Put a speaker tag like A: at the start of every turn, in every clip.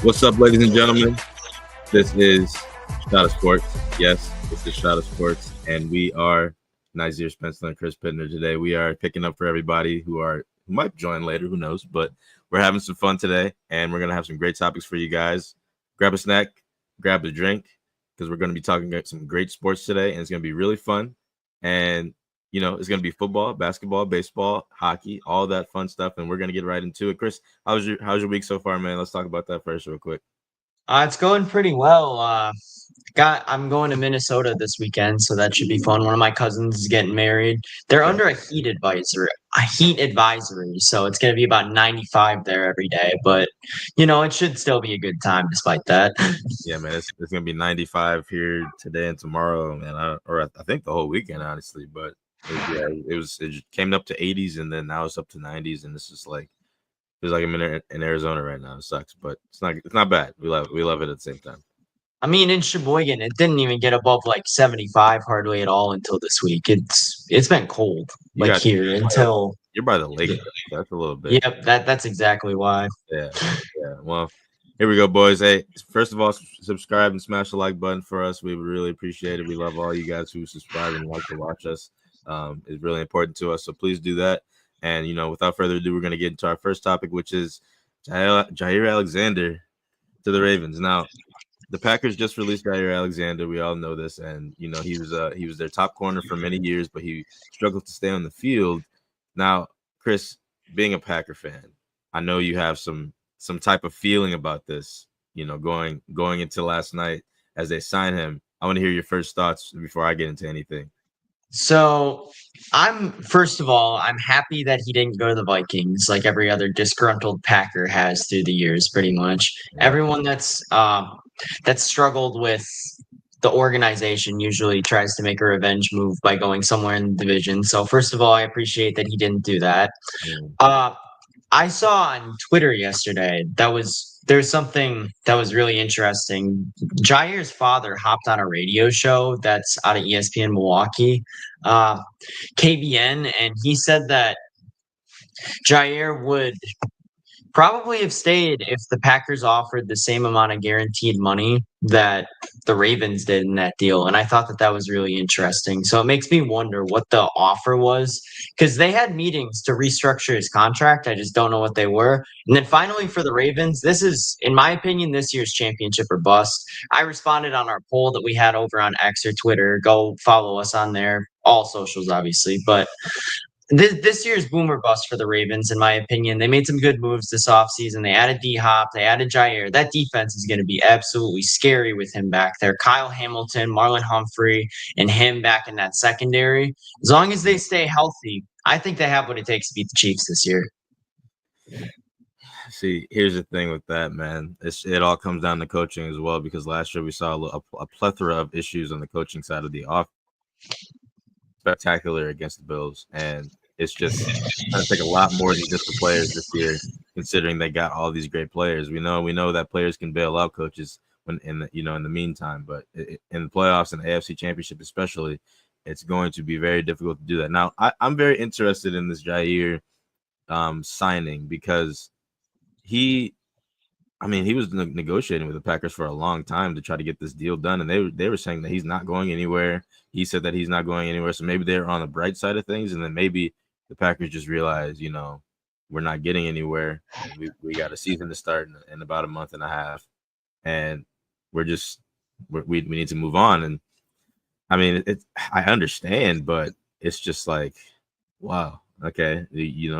A: What's up, ladies and gentlemen? This is Shot of Sports. Yes, this is Shot of Sports, and we are Nazir Spencer and Chris Pittner today. We are picking up for everybody who might join later, who knows? But we're having some fun today, and we're gonna have some great topics for you guys. Grab a snack, grab a drink, because we're gonna be talking about some great sports today, and it's gonna be really fun. And it's gonna be football, basketball, baseball, hockey, all that fun stuff, and we're gonna get right into it. Chris, how's your week so far, man? Let's talk about that first, real quick.
B: It's going pretty well. I'm going to Minnesota this weekend, so that should be fun. One of my cousins is getting married. They're
A: Okay.
B: under a heat advisory, so it's going to be about 95 there every day. But it should still be a good time despite that.
A: Yeah, man, it's gonna be 95 here today and tomorrow, man. I think the whole weekend, honestly. But it came up to 80s and then now it's up to 90s, and this is like feels like I'm in Arizona right now. It sucks, but it's not bad. We love it at the same time.
B: I mean, in Sheboygan, it didn't even get above like 75 hardly at all until this week. It's been cold
A: You
B: like
A: got
B: here until.
A: you're by the lake, so that's a little bit.
B: Yep, that's exactly why.
A: Yeah, yeah. Well, here we go, boys. Hey, first of all, subscribe and smash the like button for us. We would really appreciate it. We love all you guys who subscribe and like to watch us. It's really important to us, so please do that. And without further ado, we're going to get into our first topic, which is Jair Alexander to the Ravens. Now, the Packers just released Jair Alexander. We all know this, and he was their top corner for many years, but he struggled to stay on the field. Now, Chris, being a Packer fan, I know you have some type of feeling about this. Going into last night as they sign him. I want to hear your first thoughts before I get into anything.
B: So first of all, I'm happy that he didn't go to the Vikings like every other disgruntled Packer has through the years, pretty much.
A: Yeah.
B: Everyone that's struggled with the organization usually tries to make a revenge move by going somewhere in the division. So first of all, I appreciate that he didn't do that.
A: Mm.
B: Uh I saw on Twitter yesterday there's something that was really interesting. Jair's father hopped on a radio show that's out of ESPN Milwaukee, uh, KBN, and he said that Jair would probably have stayed if the Packers offered the same amount of guaranteed money that the Ravens did in that deal. And I thought that that was really interesting. So it makes me wonder what the offer was because they had meetings to restructure his contract. I just don't know what they were. And then finally for the Ravens, this is, in my opinion, this year's championship or bust. I responded on our poll that we had over on X or Twitter. Go follow us on there, all socials, obviously. But this year's boomer bust for the Ravens, in my opinion. They made some good moves this offseason. They added D Hop, they added Jair. That defense is going to be absolutely scary with him back there. Kyle Hamilton, Marlon Humphrey, and him back in that secondary. As long as they stay healthy, I think they have what it takes to beat the Chiefs this year.
A: See, here's the thing with that, man. It all comes down to coaching as well, because last year we saw a plethora of issues on the coaching side of the offense. Spectacular against the Bills, and it's just going to take a lot more than just the players this year, considering they got all these great players. We know that players can bail out coaches when in the meantime, but in the playoffs and the AFC Championship especially, it's going to be very difficult to do that. Now, I'm very interested in this Jair signing because he he was negotiating with the Packers for a long time to try to get this deal done, and they were saying that he's not going anywhere. He said that he's not going anywhere, so maybe they're on the bright side of things, and then maybe the Packers just realize, we're not getting anywhere. We got a season to start in about a month and a half, and we need to move on. And I understand, but it's just like, wow, okay, you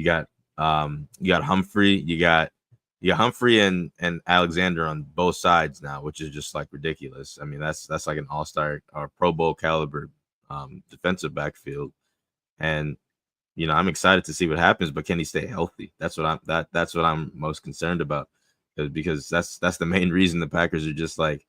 A: got Humphrey, you got Humphrey and Alexander on both sides now, which is just like ridiculous. I mean, that's like an all-star or Pro Bowl caliber defensive backfield, and I'm excited to see what happens. But can he stay healthy? That's what I'm most concerned about, because that's the main reason the Packers are just like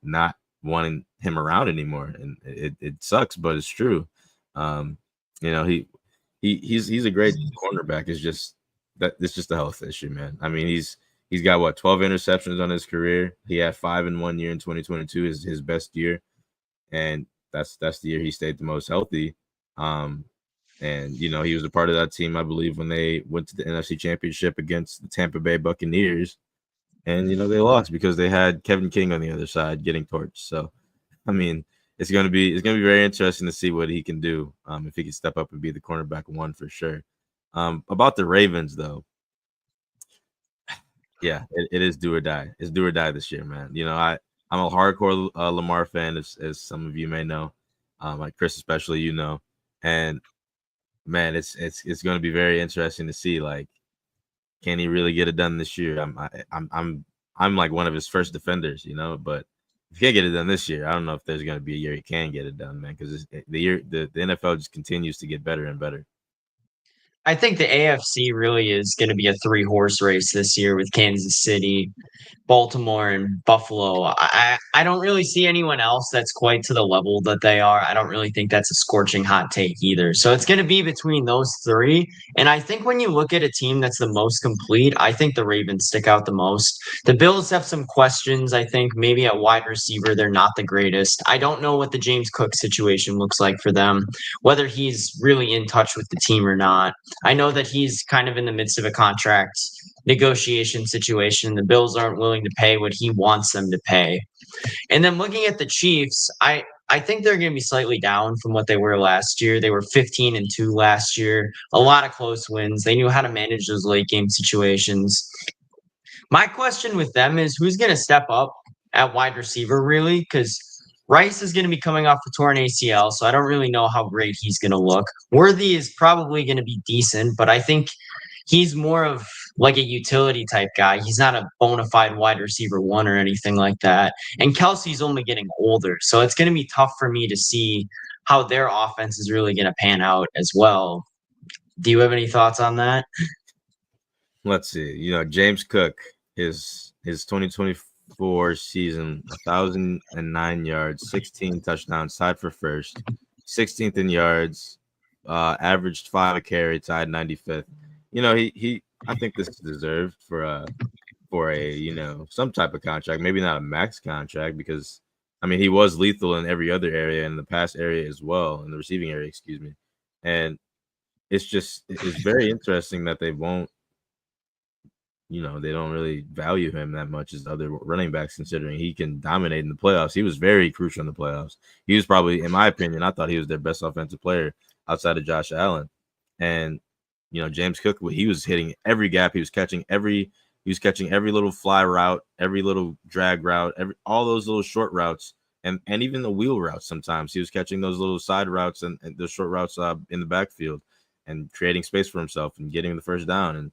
A: not wanting him around anymore, and it sucks, but it's true. Um, he's a great cornerback. It's just a health issue, man. I mean, he's got what, 12 interceptions on his career. He had 5 in 1 year in 2022 is his best year, and that's the year he stayed the most healthy. And he was a part of that team, I believe, when they went to the NFC Championship against the Tampa Bay Buccaneers. and they lost because they had Kevin King on the other side getting torched. So, I mean, it's gonna be very interesting to see what he can do, if he can step up and be the cornerback one for sure. About the Ravens though, yeah, it is do or die. It's do or die this year, man. I'm a hardcore Lamar fan, as some of you may know, like Chris especially, and man, it's going to be very interesting to see, like, can he really get it done this year? I'm like one of his first defenders, but if he can't get it done this year, I don't know if there's going to be a year he can get it done, man, because the NFL just continues to get better and better.
B: I think the AFC really is going to be a three-horse race this year with Kansas City, Baltimore, and Buffalo. I don't really see anyone else that's quite to the level that they are. I don't really think that's a scorching hot take either. So it's going to be between those three. And I think when you look at a team that's the most complete, I think the Ravens stick out the most. The Bills have some questions. I think maybe at wide receiver, they're not the greatest. I don't know what the James Cook situation looks like for them, whether he's really in touch with the team or not. I know that he's kind of in the midst of a contract negotiation situation. The Bills aren't willing to pay what he wants them to pay. And then looking at the Chiefs, I think they're going to be slightly down from what they were last year. They were 15-2 last year, a lot of close wins. They knew how to manage those late game situations. My question with them is who's going to step up at wide receiver, really? Because Rice is going to be coming off a torn ACL, so I don't really know how great he's going to look. Worthy is probably going to be decent, but I think he's more of like a utility type guy. He's not a bona fide wide receiver one or anything like that. And Kelsey's only getting older, so it's going to be tough for me to see how their offense is really going to pan out as well. Do you have any thoughts on that?
A: Let's see. James Cook, his 2024 season, 1,009 yards, 16 touchdowns, tied for first, 16th in yards, averaged 5 a carry, tied 95th. He I think this is deserved for a some type of contract, maybe not a max contract, because I mean he was lethal in every other area, in the pass area as well, in the receiving area, excuse me. And it's very interesting that they don't really value him that much as other running backs, considering he can dominate in the playoffs. He was very crucial in the playoffs. He was probably, in my opinion, I thought he was their best offensive player outside of Josh Allen. And James Cook, he was hitting every gap. He was catching every little fly route, every little drag route, all those little short routes, and even the wheel routes. Sometimes he was catching those little side routes and the short routes in the backfield, and creating space for himself and getting the first down. And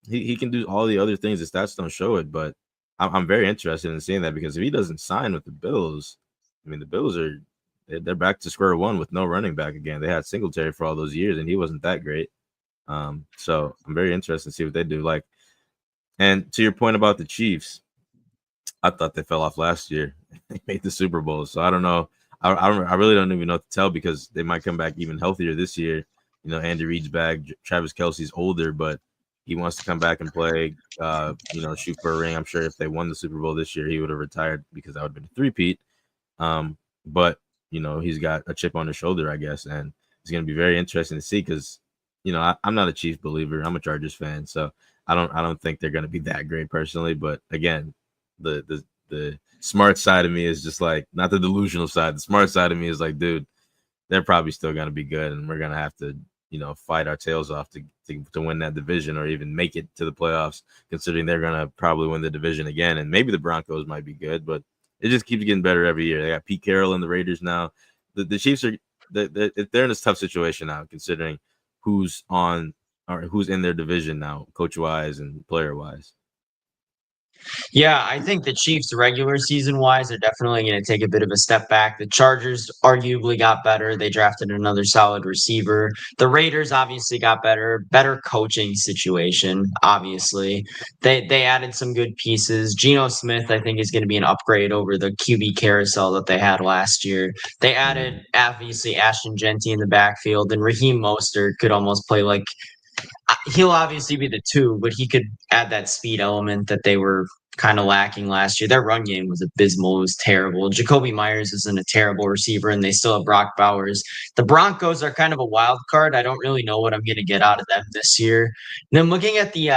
A: he can do all the other things. The stats don't show it, but I'm very interested in seeing that, because if he doesn't sign with the Bills, I mean, the Bills they're back to square one with no running back again. They had Singletary for all those years, and he wasn't that great. So I'm very interested to see what they do. Like, and to your point about the Chiefs, I thought they fell off last year. They made the Super Bowl, so I don't know. I really don't even know what to tell, because they might come back even healthier this year. Andy Reid's back. Travis Kelce's older, but he wants to come back and play, shoot for a ring. I'm sure if they won the Super Bowl this year, he would have retired, because that would have been a three-peat. But, he's got a chip on his shoulder, I guess, and it's going to be very interesting to see, because, I'm not a Chiefs believer. I'm a Chargers fan, so I don't think they're going to be that great personally. But again, the smart side of me is just like, not the delusional side. The smart side of me is like, dude, they're probably still going to be good, and we're going to have to fight our tails off to win that division, or even make it to the playoffs, considering they're going to probably win the division again. And maybe the Broncos might be good, but it just keeps getting better every year. They got Pete Carroll and the Raiders now. The Chiefs they're in a tough situation now, considering who's on or who's in their division now, coach wise and player wise.
B: Yeah, I think the Chiefs regular season wise are definitely going to take a bit of a step back. The Chargers arguably got better. They drafted another solid receiver. The Raiders obviously got better coaching situation, obviously. They added some good pieces. Geno Smith, I think, is going to be an upgrade over the QB carousel that they had last year. They added obviously Ashton Genty in the backfield, and Raheem Mostert could almost play like he'll obviously be the two, but he could add that speed element that they were kind of lacking last year. Their run game was abysmal. It was terrible. Jacoby Myers isn't a terrible receiver, and they still have Brock Bowers. The Broncos are kind of a wild card. I don't really know what I'm going to get out of them this year. And then looking at the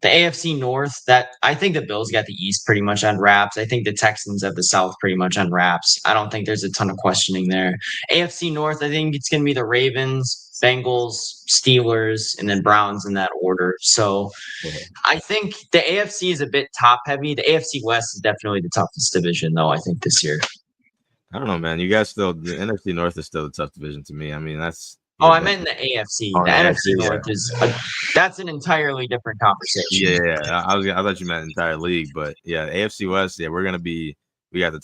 B: the AFC North, that I think the Bills got the East pretty much on wraps. I think the Texans have the South pretty much on wraps. I don't think there's a ton of questioning there. AFC North, I think it's going to be the Ravens, Bengals, Steelers, and then Browns in that order. So I think the AFC is a bit top heavy. The AFC West is definitely the toughest division, though, I think, this year.
A: I don't know, man. You guys still, the NFC North is still a tough division to me. I mean, that's.
B: Oh, I meant in the AFC.
A: Oh,
B: the
A: yeah,
B: NFC North is that's an entirely different conversation.
A: Yeah. I thought you meant entire league, but yeah, AFC West. Yeah, we got the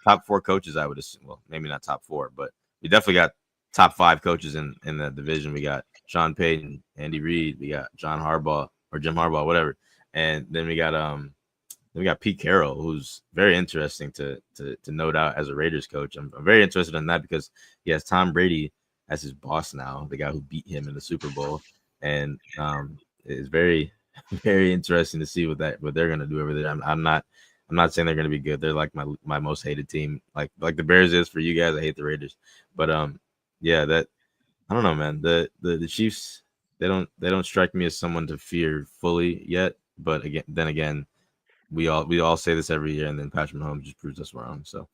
A: top 4 coaches. I would assume. Well, maybe not top 4, but we definitely got top 5 coaches in the division. We got Sean Payton, Andy Reid. We got John Harbaugh or Jim Harbaugh, whatever. And then we got Pete Carroll, who's very interesting to note out as a Raiders coach. I'm very interested in that because he has Tom Brady as his boss now, the guy who beat him in the Super Bowl, and it's very, very interesting to see what they're gonna do over there. I'm not saying they're gonna be good. They're like my most hated team, like the Bears is for you guys. I hate the Raiders, but yeah, that I don't know, man. The Chiefs, they don't strike me as someone to fear fully yet, but again, we all say this every year, and then Patrick Mahomes just proves us wrong. So.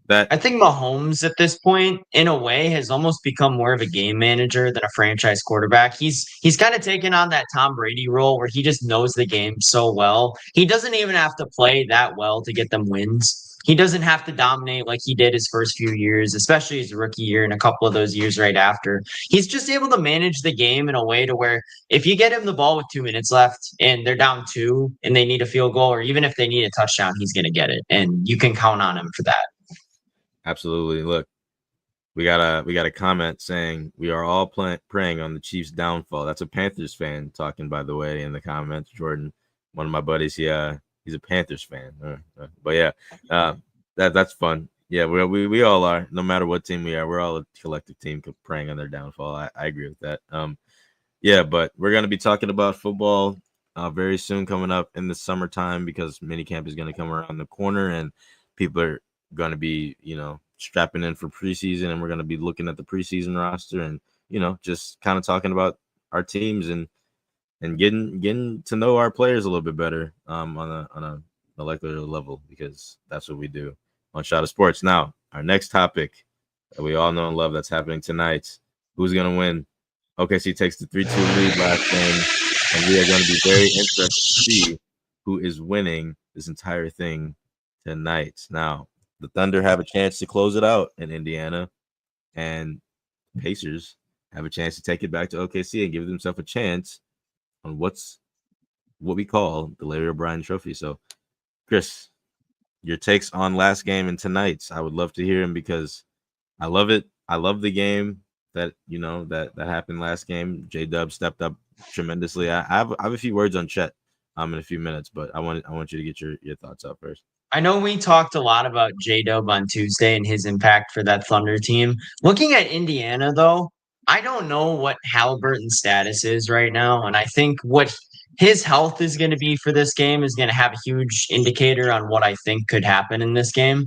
B: I think Mahomes at this point, in a way, has almost become more of a game manager than a franchise quarterback. He's kind of taken on that Tom Brady role where he just knows the game so well. He doesn't even have to play that well to get them wins. He doesn't have to dominate like he did his first few years, especially his rookie year and a couple of those years right after. He's just able to manage the game in a way to where if you get him the ball with 2 minutes left and they're down 2 and they need a field goal, or even if they need a touchdown, he's going to get it. And you can count on him for that.
A: Absolutely. Look, we got a comment saying we are all praying on the Chiefs' downfall. That's a Panthers fan talking, by the way, in the comments. Jordan, one of my buddies, he's a Panthers fan. But yeah, that's fun. Yeah, we all are. No matter what team we are, we're all a collective team praying on their downfall. I agree with that. Yeah, but we're gonna be talking about football very soon, coming up in the summertime, because minicamp is gonna come around the corner and people are going to be, strapping in for preseason, and we're going to be looking at the preseason roster and, just kind of talking about our teams and getting to know our players a little bit better on a molecular level, because that's what we do on Shot of Sports. Now, our next topic that we all know and love that's happening tonight, who's going to win? OKC takes the 3-2 lead last game, and we are going to be very interested to see who is winning this entire thing tonight. Now, the Thunder have a chance to close it out in Indiana, and Pacers have a chance to take it back to OKC and give themselves a chance on what we call the Larry O'Brien Trophy. So, Chris, your takes on last game and tonight's. I would love to hear him because I love it. I love the game that that happened last game. J-Dub stepped up tremendously. I have a few words on Chet in a few minutes, but I want you to get your thoughts out first.
B: I know we talked a lot about J-Dub on Tuesday and his impact for that Thunder team. Looking at Indiana, though, I don't know what Halliburton's status is right now, and I think what his health is going to be for this game is going to have a huge indicator on what I think could happen in this game.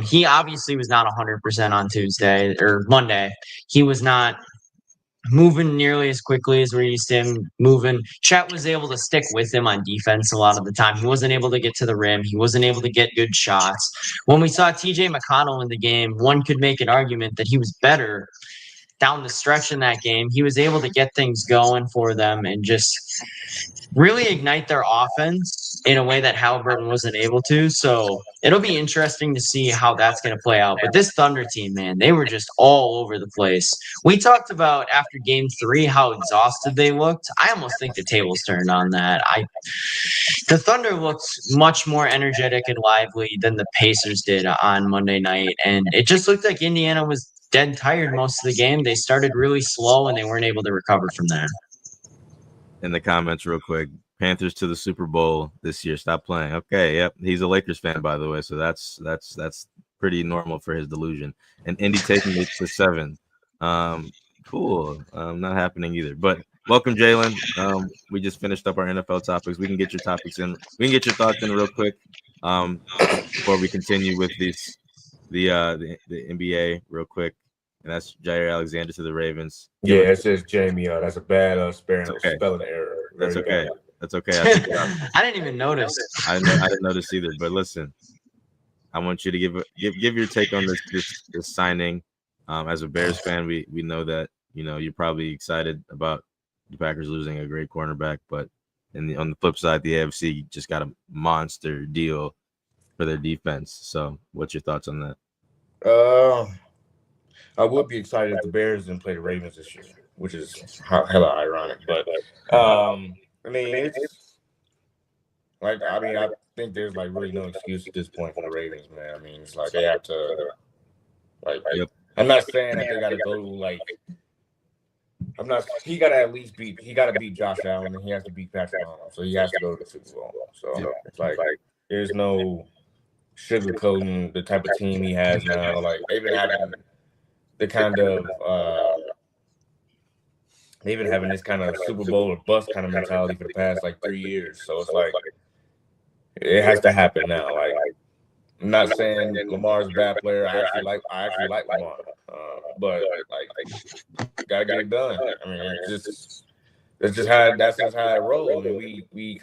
B: He obviously was not 100% on Tuesday or Monday. He was not moving nearly as quickly as we're used to him moving. Chet was able to stick with him on defense a lot of the time. He wasn't able to get to the rim. He wasn't able to get good shots. When we saw TJ McConnell in the game, one could make an argument that he was better down the stretch in that game. He was able to get things going for them and just really ignite their offense in a way that Halliburton wasn't able to. So it'll be interesting to see how that's going to play out. But this Thunder team, man, they were just all over the place. We talked about after game 3 how exhausted they looked. I almost think the tables turned on that. The Thunder looked much more energetic and lively than the Pacers did on Monday night. And it just looked like Indiana was dead tired most of the game. They started really slow and they weren't able to recover from that.
A: In the comments real quick, Panthers to the Super Bowl this year. Stop playing. Okay, yep. He's a Lakers fan, by the way, so that's pretty normal for his delusion. And Indy taking it to 7. Cool. Not happening either. But welcome, Jalen. We just finished up our NFL topics. We can get your topics in. We can get your thoughts in real quick before we continue with the NBA real quick. And that's Jair Alexander to the Ravens.
C: Yeah, it's just Jamie. That's a bad spelling error.
A: That's okay. That's okay.
B: I didn't even notice.
A: I didn't notice either. But listen, I want you to give your take on this signing. As a Bears fan, we know that you're probably excited about the Packers losing a great cornerback, but on the flip side, the AFC just got a monster deal for their defense. So, what's your thoughts on that?
C: I would be excited if the Bears didn't play the Ravens this year, which is hella ironic. But I mean, it's like I think there's like really no excuse at this point for the Ravens, man. I mean, it's like they have to
A: Yep.
C: I'm not saying that they got to go like. He got to at least beat. He got to beat Josh Allen, and he has to beat Patrick Mahomes. So he has to go to the Super Bowl. So it's like there's no sugarcoating the type of team he has now. Like they've been having the kind of they've been having this kind of Super Bowl or bust kind of mentality for the past like 3 years. So it's like it has to happen now. Like I'm not saying Lamar's a bad player. I actually like Lamar, but like gotta get it done. I mean, that's just how it rolls. I mean, we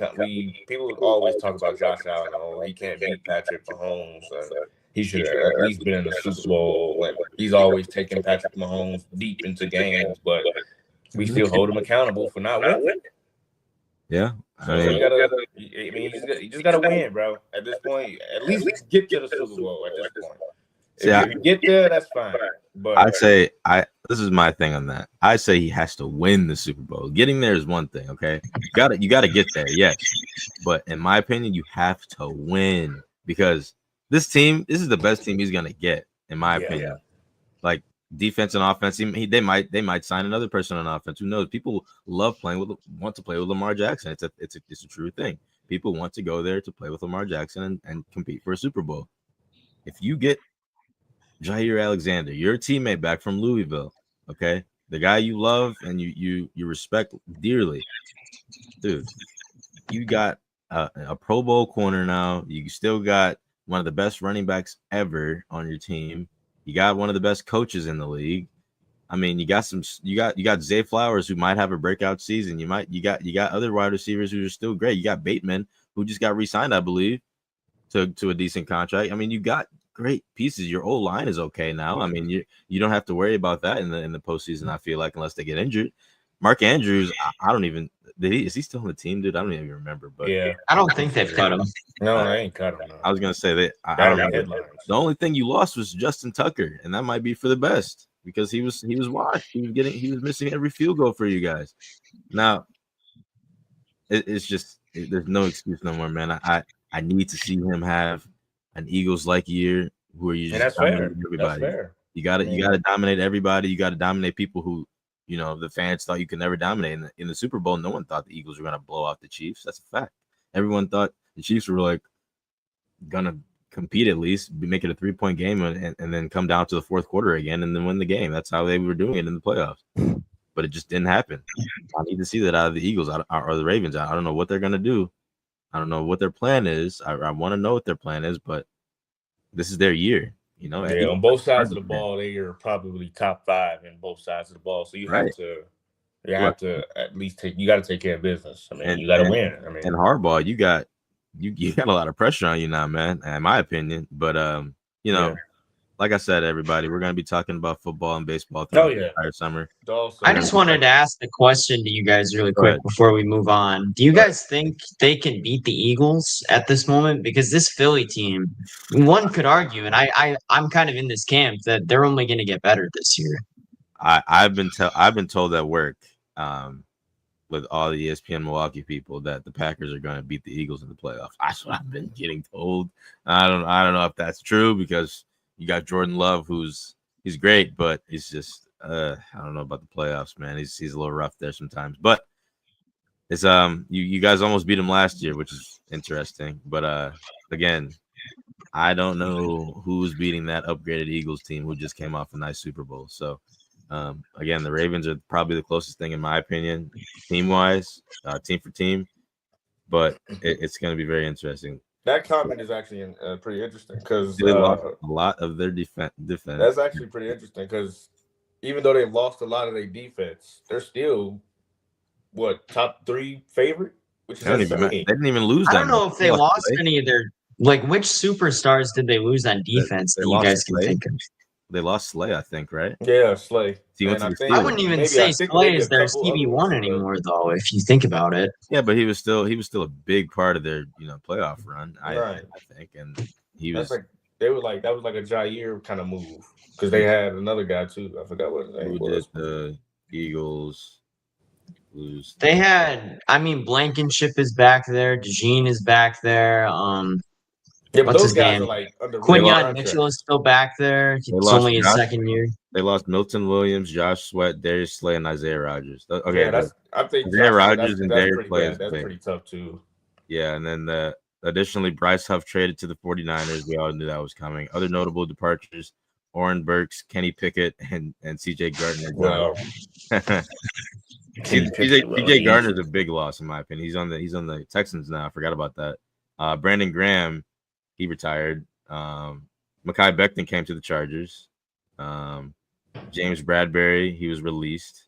C: people always talk about Josh Allen. Oh, he can't beat Patrick Mahomes. He should have at least been in the Super Bowl. And he's always taking Patrick Mahomes deep into games, but we still hold him accountable for not winning.
A: Yeah.
C: So you just gotta win, bro. At this point, at least get to the Super Bowl. At this point, if you get there, that's fine. But
A: I'd say this is my thing on that. I say he has to win the Super Bowl. Getting there is one thing, okay? You gotta get there, yes. But in my opinion, you have to win because this is the best team he's gonna get, in my opinion.
C: Yeah.
A: Like defense and offense, they might sign another person on offense. Who knows? People want to play with Lamar Jackson. It's a true thing. People want to go there to play with Lamar Jackson and compete for a Super Bowl. If you get Jair Alexander, your teammate back from Louisville, okay, the guy you love and you respect dearly, dude, you got a Pro Bowl corner now. You still got one of the best running backs ever on your team. You got one of the best coaches in the league. I mean, you got Zay Flowers who might have a breakout season. You got other wide receivers who are still great. You got Bateman who just got re-signed, I believe, to a decent contract. I mean, you got great pieces. Your old line is okay now. I mean, you don't have to worry about that in the postseason. I feel like unless they get injured. Mark Andrews, I don't even. Is he still on the team, dude? I don't even remember. But
B: yeah, I don't think they've cut him.
C: No, I ain't cut him. No.
A: I was gonna say that. I don't remember. The only thing you lost was Justin Tucker, and that might be for the best because he was washed. He was missing every field goal for you guys. Now, it's just there's no excuse no more, man. I need to see him have an Eagles-like year where you just dominate everybody.
C: That's fair.
A: You gotta dominate everybody. You gotta dominate people who the fans thought you could never dominate. In the Super Bowl, no one thought the Eagles were gonna blow out the Chiefs. That's a fact. Everyone thought the Chiefs were like gonna compete at least, make it a 3-point game, and then come down to the fourth quarter again and then win the game. That's how they were doing it in the playoffs. But it just didn't happen. I need to see that out of the Eagles or the Ravens. I don't know what they're gonna do. I don't know what their plan is. I want to know what their plan is, but this is their year.
C: Yeah, on both sides of the ball, they are probably top 5 in both sides of the ball. So you have to at least you got to take care of business. I mean, you got to win. I mean,
A: and Harbaugh, you got a lot of pressure on you now, man. In my opinion, but like I said, everybody, we're going to be talking about football and baseball throughout the entire summer.
B: I just wanted to ask the question to you guys really quick before we move on. Do you guys think they can beat the Eagles at this moment? Because this Philly team, one could argue, and I'm kind of in this camp that they're only going to get better this year.
A: I've been told at work with all the ESPN Milwaukee people that the Packers are going to beat the Eagles in the playoffs. That's what I've been getting told. I don't know if that's true because you got Jordan Love, he's great, but he's just I don't know about the playoffs, man. He's a little rough there sometimes. But it's you guys almost beat him last year, which is interesting. But again, I don't know who's beating that upgraded Eagles team who just came off a nice Super Bowl. So again, the Ravens are probably the closest thing in my opinion, team-wise, team for team. But it's going to be very interesting.
C: That comment is actually pretty interesting because
A: they lost a lot of their defense.
C: That's actually pretty interesting because even though they've lost a lot of their defense, they're still top 3 favorite which is
A: They
C: insane.
A: didn't even lose
B: I
A: that
B: don't know
A: much.
B: if they lost any of their like which superstars did they lose on defense
A: They
B: that you
A: lost
B: guys can
A: Slay.
B: think of?
A: They lost Slay, I think, right?
C: Yeah, Slay.
A: He went
C: And
A: to the
B: I
A: Steelers.
B: wouldn't even
C: maybe
B: say
C: I think
B: Slay
C: maybe
B: is
C: a
B: their
C: couple other
B: CB1
C: ones, but-
B: anymore, though. If you think about it,
A: Yeah, but he was still a big part of their playoff run.
C: Right.
A: I think, and he
C: That's
A: was
C: like that was like a Jair kind of move because they had another guy too. I forgot what his name
A: who
C: was.
A: did the Eagles lose?
B: they had. I mean, Blankenship is back there. DeJean is back there.
C: Yeah, but
B: What's
C: those
B: his
C: guys
B: name?
C: are like under
B: Quinyon
C: contract.
B: Mitchell is still back there.
A: They
B: It's
A: lost
B: only his
A: Josh.
B: second year.
A: They lost Milton Williams, Josh Sweat, Darius Slay, and Isaiah Rodgers. Okay,
C: Yeah, I think
A: Isaiah
C: Josh,
A: Rodgers and
C: that's
A: Darius
C: pretty
A: Slay
C: bad.
A: is
C: That's
A: big.
C: pretty tough too.
A: Yeah, and then additionally, Bryce Huff traded to the 49ers. We all knew that was coming. Other notable departures: Oren Burks, Kenny Pickett, and CJ Gardner.
C: Well,
A: CJ Gardner is a big loss in my opinion. He's on the Texans now. I forgot about that. Brandon Graham, he retired. Mekhi Becton came to the Chargers. James Bradbury, he was released.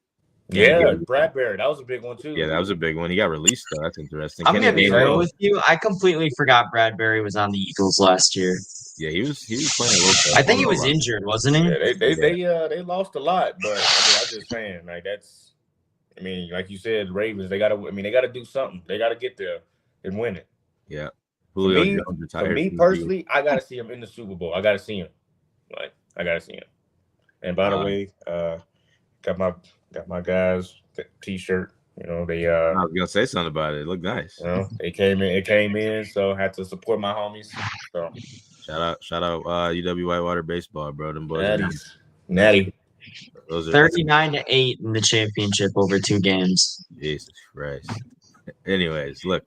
C: yeah, Bradbury, that was a big one too.
A: Yeah, that was a big one. He got released though. That's interesting.
B: I'm
A: Kenny
B: gonna be
A: Gainwell,
B: real with you. I completely forgot Bradbury was on the Eagles last year.
A: yeah, he was playing a little bit.
B: I think he was injured, wasn't he?
C: Yeah, they lost a lot, but I mean, I'm just saying, like that's. I mean, like you said, Ravens, they gotta do something. They gotta get there and win it.
A: Yeah.
C: Julio
A: Jones
C: for
A: retired.
C: me personally, I gotta see him in the Super Bowl. I gotta see him. Like I gotta see him. And by the way, got my guys T-shirt. You know they.
A: I was gonna say something about it. It looked nice.
C: You know it came in, so I had to support my homies. So
A: shout out UW Whitewater baseball, bro. Them boys.
C: Natty.
A: Those are
B: 39-8 in the championship over 2 games.
A: Jesus Christ. Anyways, look,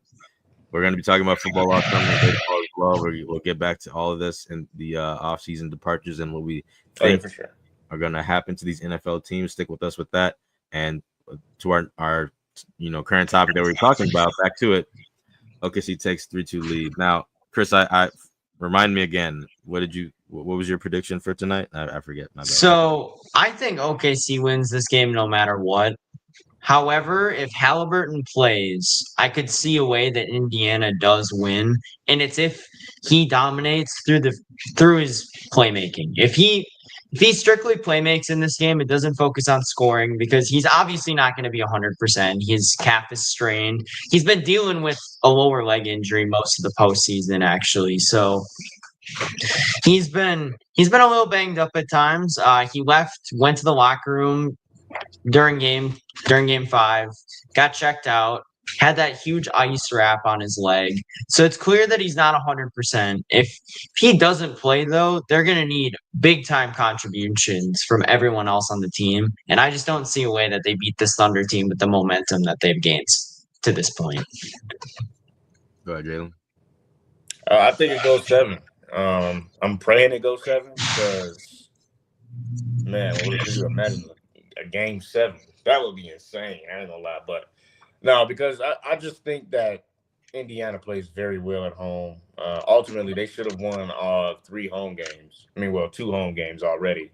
A: we're going to be talking about football all summer and baseball as well. We'll get back to all of this in the off-season departures and what we think
C: for sure
A: are going to happen to these NFL teams. Stick with us with that. And to our current topic that we're talking about, back to it. OKC takes 3-2 lead. Now, Chris, I remind me again, what was your prediction for tonight? I forget. My bad.
B: So I think OKC wins this game no matter what. However, if Halliburton plays, I could see a way that Indiana does win, and it's if he dominates through his playmaking. If he strictly playmakes in this game, it doesn't focus on scoring because he's obviously not going to be 100%. His calf is strained. He's been dealing with a lower leg injury most of the postseason, actually. So he's been a little banged up at times. He went to the locker room during game 5, got checked out, had that huge ice wrap on his leg. So it's clear that he's not 100%. If he doesn't play, though, they're going to need big-time contributions from everyone else on the team. And I just don't see a way that they beat this Thunder team with the momentum that they've gained to this point.
A: Go ahead, Jalen.
C: I think it goes 7. I'm praying it goes 7 because, man, what could you imagine a game 7? That would be insane. I ain't gonna lie, but no, because I just think that Indiana plays very well at home. Ultimately, they should have won 3 home games. I mean, well, 2 home games already,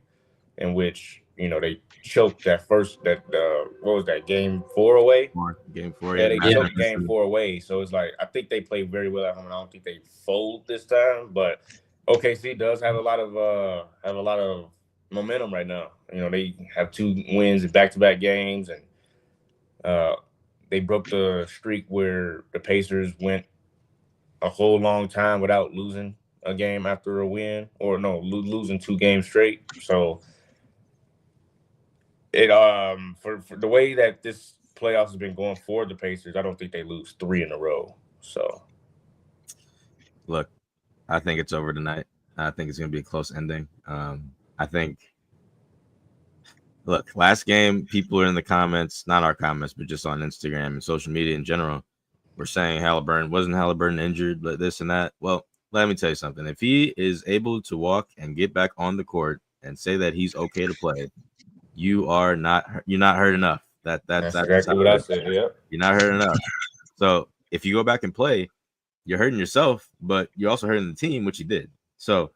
C: in which they choked that first what was that, game 4 away?
A: Game 4,
C: yeah. They choked game 4 away. So it's like I think they play very well at home, and I don't think they fold this time. But OKC does have a lot of momentum right now. They have 2 wins in back-to-back games, and they broke the streak where the Pacers went a whole long time without losing a game after a win, or no, losing 2 games straight. So it for the way that this playoffs has been going for the Pacers, I don't think they lose 3 in a row. So
A: look, I think it's over tonight. I think it's going to be a close ending. I think. Look, last game, people are in the comments, not our comments, but just on Instagram and social media in general, were saying wasn't Halliburton injured, but this and that. Well, let me tell you something. If he is able to walk and get back on the court and say that he's okay to play, you're not hurt enough. That's
C: exactly what I said. Yeah,
A: you're not hurt enough. So if you go back and play, you're hurting yourself, but you're also hurting the team, which he did. So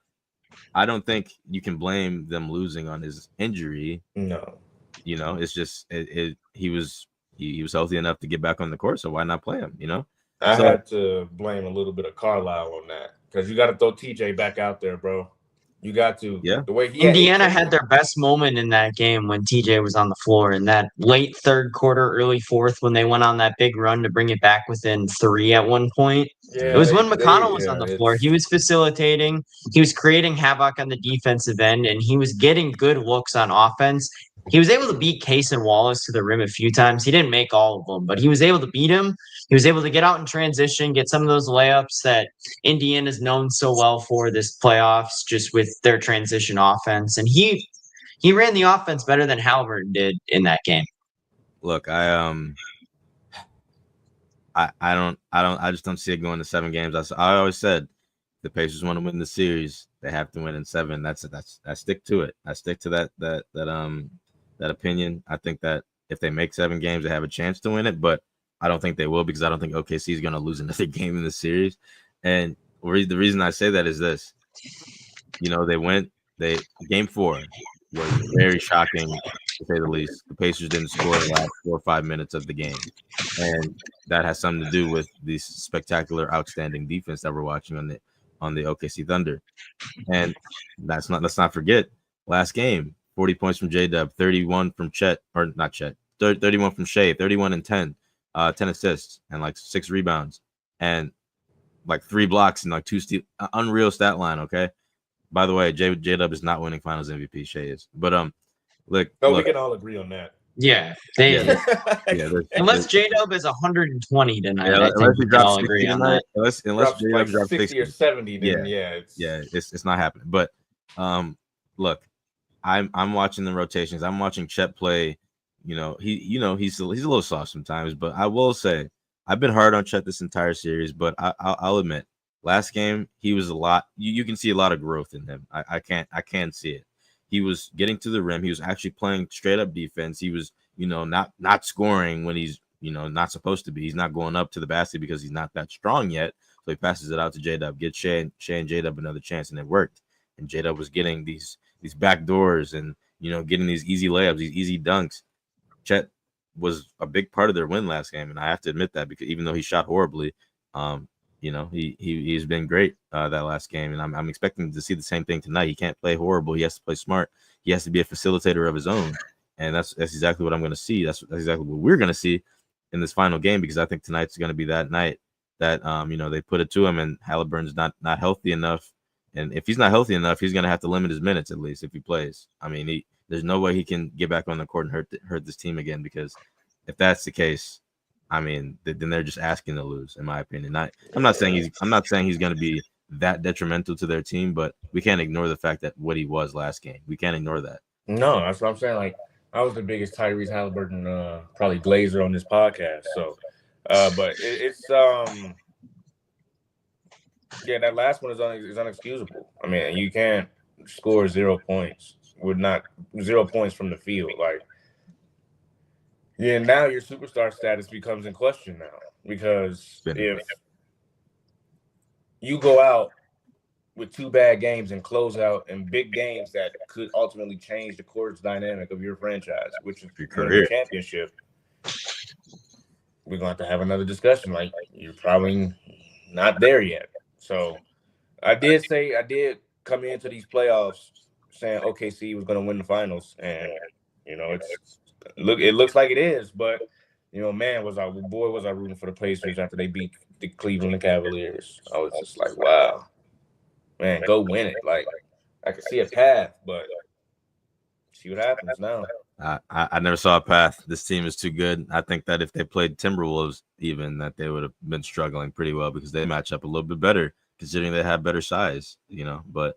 A: I don't think you can blame them losing on his injury.
C: No.
A: It's just he was he was healthy enough to get back on the court. So why not play him? You know,
C: I
A: So-
C: had to blame a little bit of Carlisle on that because you got to throw TJ back out there, bro. You got to.
A: Yeah.
C: The way he
B: Indiana had their best moment in that game when TJ was on the floor in that late third quarter, early fourth, when they went on that big run to bring it back within 3 at one point.
C: Yeah,
B: It was when McConnell was on the floor. He was facilitating, he was creating havoc on the defensive end, and he was getting good looks on offense. He was able to beat Cason Wallace to the rim a few times. He didn't make all of them, but he was able to beat him. He was able to get out in transition, get some of those layups that Indiana's known so well for this playoffs, just with their transition offense. And he ran the offense better than Halliburton did in that game.
A: Look, I just don't see it going to 7 games. I always said the Pacers want to win the series, they have to win in 7. I stick to it. I stick to that opinion. I think that if they make 7 games, they have a chance to win it, but I don't think they will because I don't think OKC is going to lose another game in the series. And the reason I say that is this: game 4 was very shocking to say the least. The Pacers didn't score the last 4 or 5 minutes of the game, and that has something to do with the spectacular, outstanding defense that we're watching on the OKC Thunder. And let's not forget last game: 40 points from J-Dub, 31 from Chet, or not Chet, 31 from Shea, 31 and 10, 10 assists and like 6 rebounds and like 3 blocks and like 2 steals. Unreal stat line. Okay. By the way, J-Dub is not winning Finals MVP. Shea is, but look.
C: We can all agree on that.
B: Yeah, unless J-Dub is 120 tonight, I think we can all agree on that.
A: Unless J-Dub drops
C: 60 or 70, then
A: it's not happening. But look, I'm watching the rotations. I'm watching Chet play. He's a little soft sometimes, but I will say I've been hard on Chet this entire series. But I'll admit, last game he was a lot. You can see a lot of growth in him. I can see it. He was getting to the rim. He was actually playing straight up defense. He was, not scoring when he's, not supposed to be. He's not going up to the basket because he's not that strong yet. So he passes it out to J-Dub, get Shea and J-Dub another chance, and it worked. And J-Dub was getting these back doors and, getting these easy layups, these easy dunks. Chet was a big part of their win last game, and I have to admit that because even though he shot horribly, he's been great that last game, and I'm expecting to see the same thing tonight. He can't play horrible. He has to play smart. He has to be a facilitator of his own, and that's exactly what I'm going to see. That's exactly what we're going to see in this final game because I think tonight's going to be that night that they put it to him, and Halliburton's not healthy enough, and if he's not healthy enough, he's going to have to limit his minutes at least if he plays. I mean, there's no way he can get back on the court and hurt this team again because if that's the case, I mean, then they're just asking to lose, in my opinion. I'm not saying he's going to be that detrimental to their team, but we can't ignore the fact that what he was last game. We can't ignore that.
C: No, that's what I'm saying. Like, I was the biggest Tyrese Halliburton, probably Glazer on this podcast. So, but it's that last one is unexcusable. I mean, you can't score 0 points with not 0 points from the field, like. Yeah, now your superstar status becomes in question now because if you go out with 2 bad games and close out in big games that could ultimately change the course dynamic of your franchise, which is your career championship, we're going to have another discussion. Like, you're probably not there yet. So I did come into these playoffs saying OKC was going to win the finals, and it looks like it is, but man, was I rooting for the Pacers after they beat the Cleveland Cavaliers. I was just like, wow, man, go win it. Like, I can see a path, but see what happens now.
A: I never saw a path. This team is too good. I think that if they played Timberwolves, even that they would have been struggling pretty well because they match up a little bit better considering they have better size, but.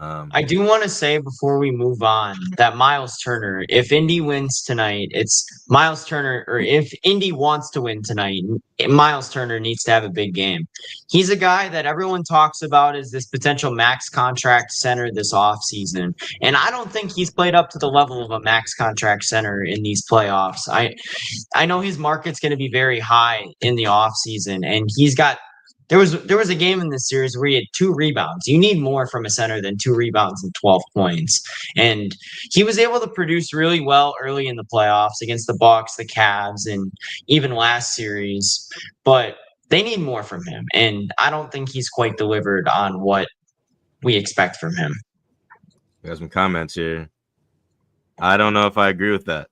B: I do want to say before we move on that Miles Turner, if Indy wins tonight, it's Miles Turner, or if Indy wants to win tonight, Miles Turner needs to have a big game. He's a guy that everyone talks about as this potential max contract center this offseason. And I don't think he's played up to the level of a max contract center in these playoffs. I know his market's going to be very high in the offseason, and he's got There was a game in this series where he had 2 rebounds. You need more from a center than 2 rebounds and 12 points. And he was able to produce really well early in the playoffs against the Bucks, the Cavs, and even last series. But they need more from him. And I don't think he's quite delivered on what we expect from him.
A: We got some comments here. I don't know if I agree with that.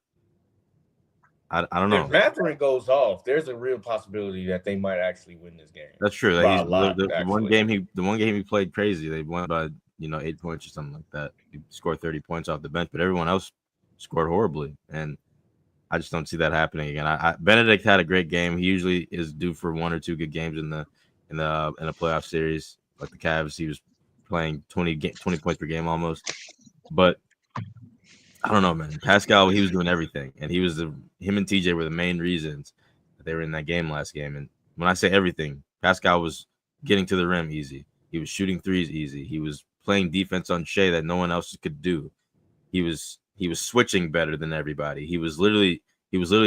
A: I don't know.
C: If Mathurin goes off, there's a real possibility that they might actually win this game.
A: That's true.
C: By a lot,
A: the one game he played crazy. They won by 8 points or something like that. He scored 30 points off the bench, but everyone else scored horribly, and I just don't see that happening again. Benedict had a great game. He usually is due for 1 or 2 good games in a playoff series. Like the Cavs, he was playing 20 points per game almost, but I don't know, man. Pascal, he was doing everything, and him and TJ were the main reasons that they were in that game last game. And when I say everything, Pascal was getting to the rim easy. He was shooting threes easy. He was playing defense on Shea that no one else could do. He was switching better than everybody. He was literally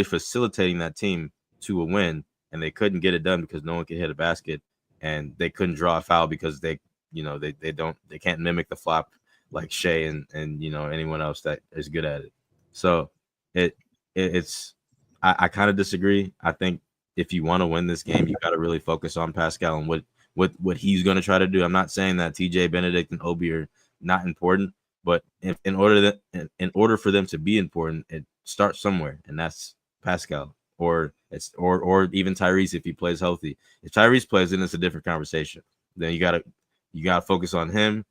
A: facilitating that team to a win, and they couldn't get it done because no one could hit a basket, and they couldn't draw a foul because they can't mimic the flop like Shea and anyone else that is good at it. So I kind of disagree. I think if you want to win this game, you got to really focus on Pascal and what he's going to try to do. I'm not saying that TJ, Benedict, and Obi are not important, but in order for them to be important, it starts somewhere, and that's Pascal or even Tyrese if he plays healthy. If Tyrese plays, then it's a different conversation. Then you gotta focus on him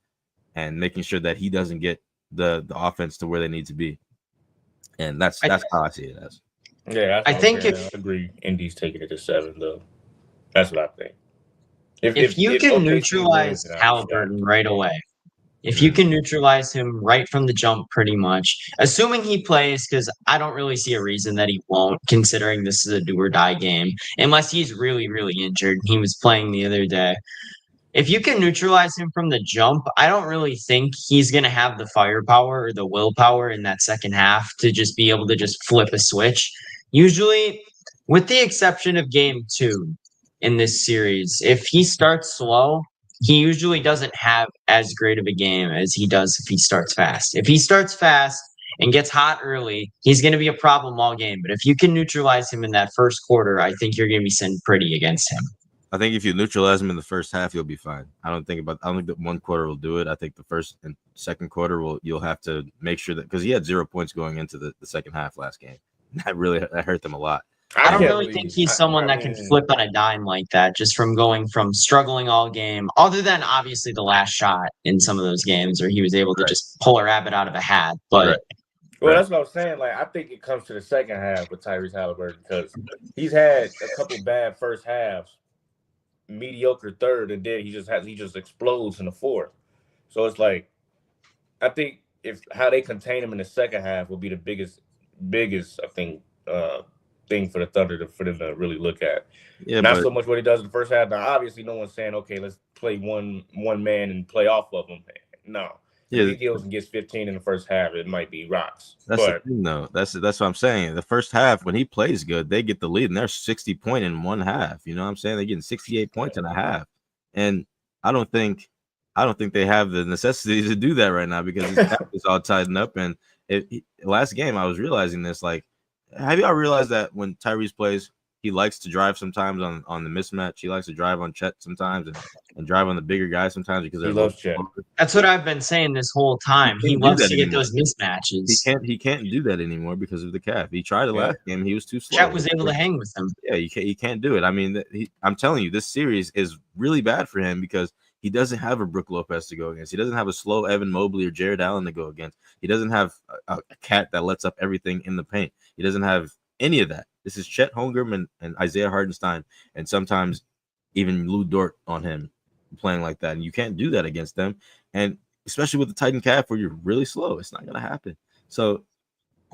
A: and making sure that he doesn't get the offense to where they need to be. And that's how I see it as.
C: Yeah,
B: I think
C: I agree. Indy's taking it to 7 though. That's what I think.
B: If you can neutralize Halliburton right away, if you can neutralize him right from the jump, pretty much, assuming he plays, because I don't really see a reason that he won't, considering this is a do or die game, unless he's really, really injured. He was playing the other day. If you can neutralize him from the jump, I don't really think he's going to have the firepower or the willpower in that second half to just be able to just flip a switch. Usually, with the exception of game 2 in this series, if he starts slow, he usually doesn't have as great of a game as he does if he starts fast. If he starts fast and gets hot early, he's going to be a problem all game. But if you can neutralize him in that first quarter, I think you're going to be sitting pretty against him.
A: I think if you neutralize him in the first half, you'll be fine. I don't think that one quarter will do it. I think the first and second quarter you'll have to make sure that, because he had 0 points going into the second half last game. That hurt them a lot.
B: I don't really think he's someone that can flip on a dime like that, just from going from struggling all game, other than obviously the last shot in some of those games where he was able to just pull a rabbit out of a hat. But
C: well, that's what I was saying. Like, I think it comes to the second half with Tyrese Halliburton, because he's had a couple bad first halves, mediocre third, and then he just explodes in the fourth. So it's like, I think how they contain him in the second half will be the biggest I think thing for the Thunder for them to really look at. Yeah, not so much what he does in the first half. Now, obviously, no one's saying, okay, let's play one man and play off of him. No. Yeah, if he goes and gets 15 in the first half, it might be rocks.
A: That's the thing, though. That's what I'm saying. The first half, when he plays good, they get the lead, and they're 60 point in one half. You know what I'm saying? They're getting 68 points in a half, and I don't think they have the necessity to do that right now because his half is all tightened up. And last game, I was realizing this. Like, have y'all realized that when Tyrese plays, he likes to drive sometimes on the mismatch. He likes to drive on Chet sometimes and drive on the bigger guys sometimes because he loves
B: Chet. That's what I've been saying this whole time. He loves to get those mismatches.
A: He can't do that anymore because of the calf. He tried it last game. He was too slow.
B: Chet was able to hang with him.
A: Yeah, he can't do it. I mean, I'm telling you, this series is really bad for him because he doesn't have a Brook Lopez to go against. He doesn't have a slow Evan Mobley or Jared Allen to go against. He doesn't have a cat that lets up everything in the paint. He doesn't have any of that. This is Chet Holmgren and Isaiah Hartenstein, and sometimes even Lou Dort on him playing like that. And you can't do that against them. And especially with the tightened calf where you're really slow, it's not going to happen. So,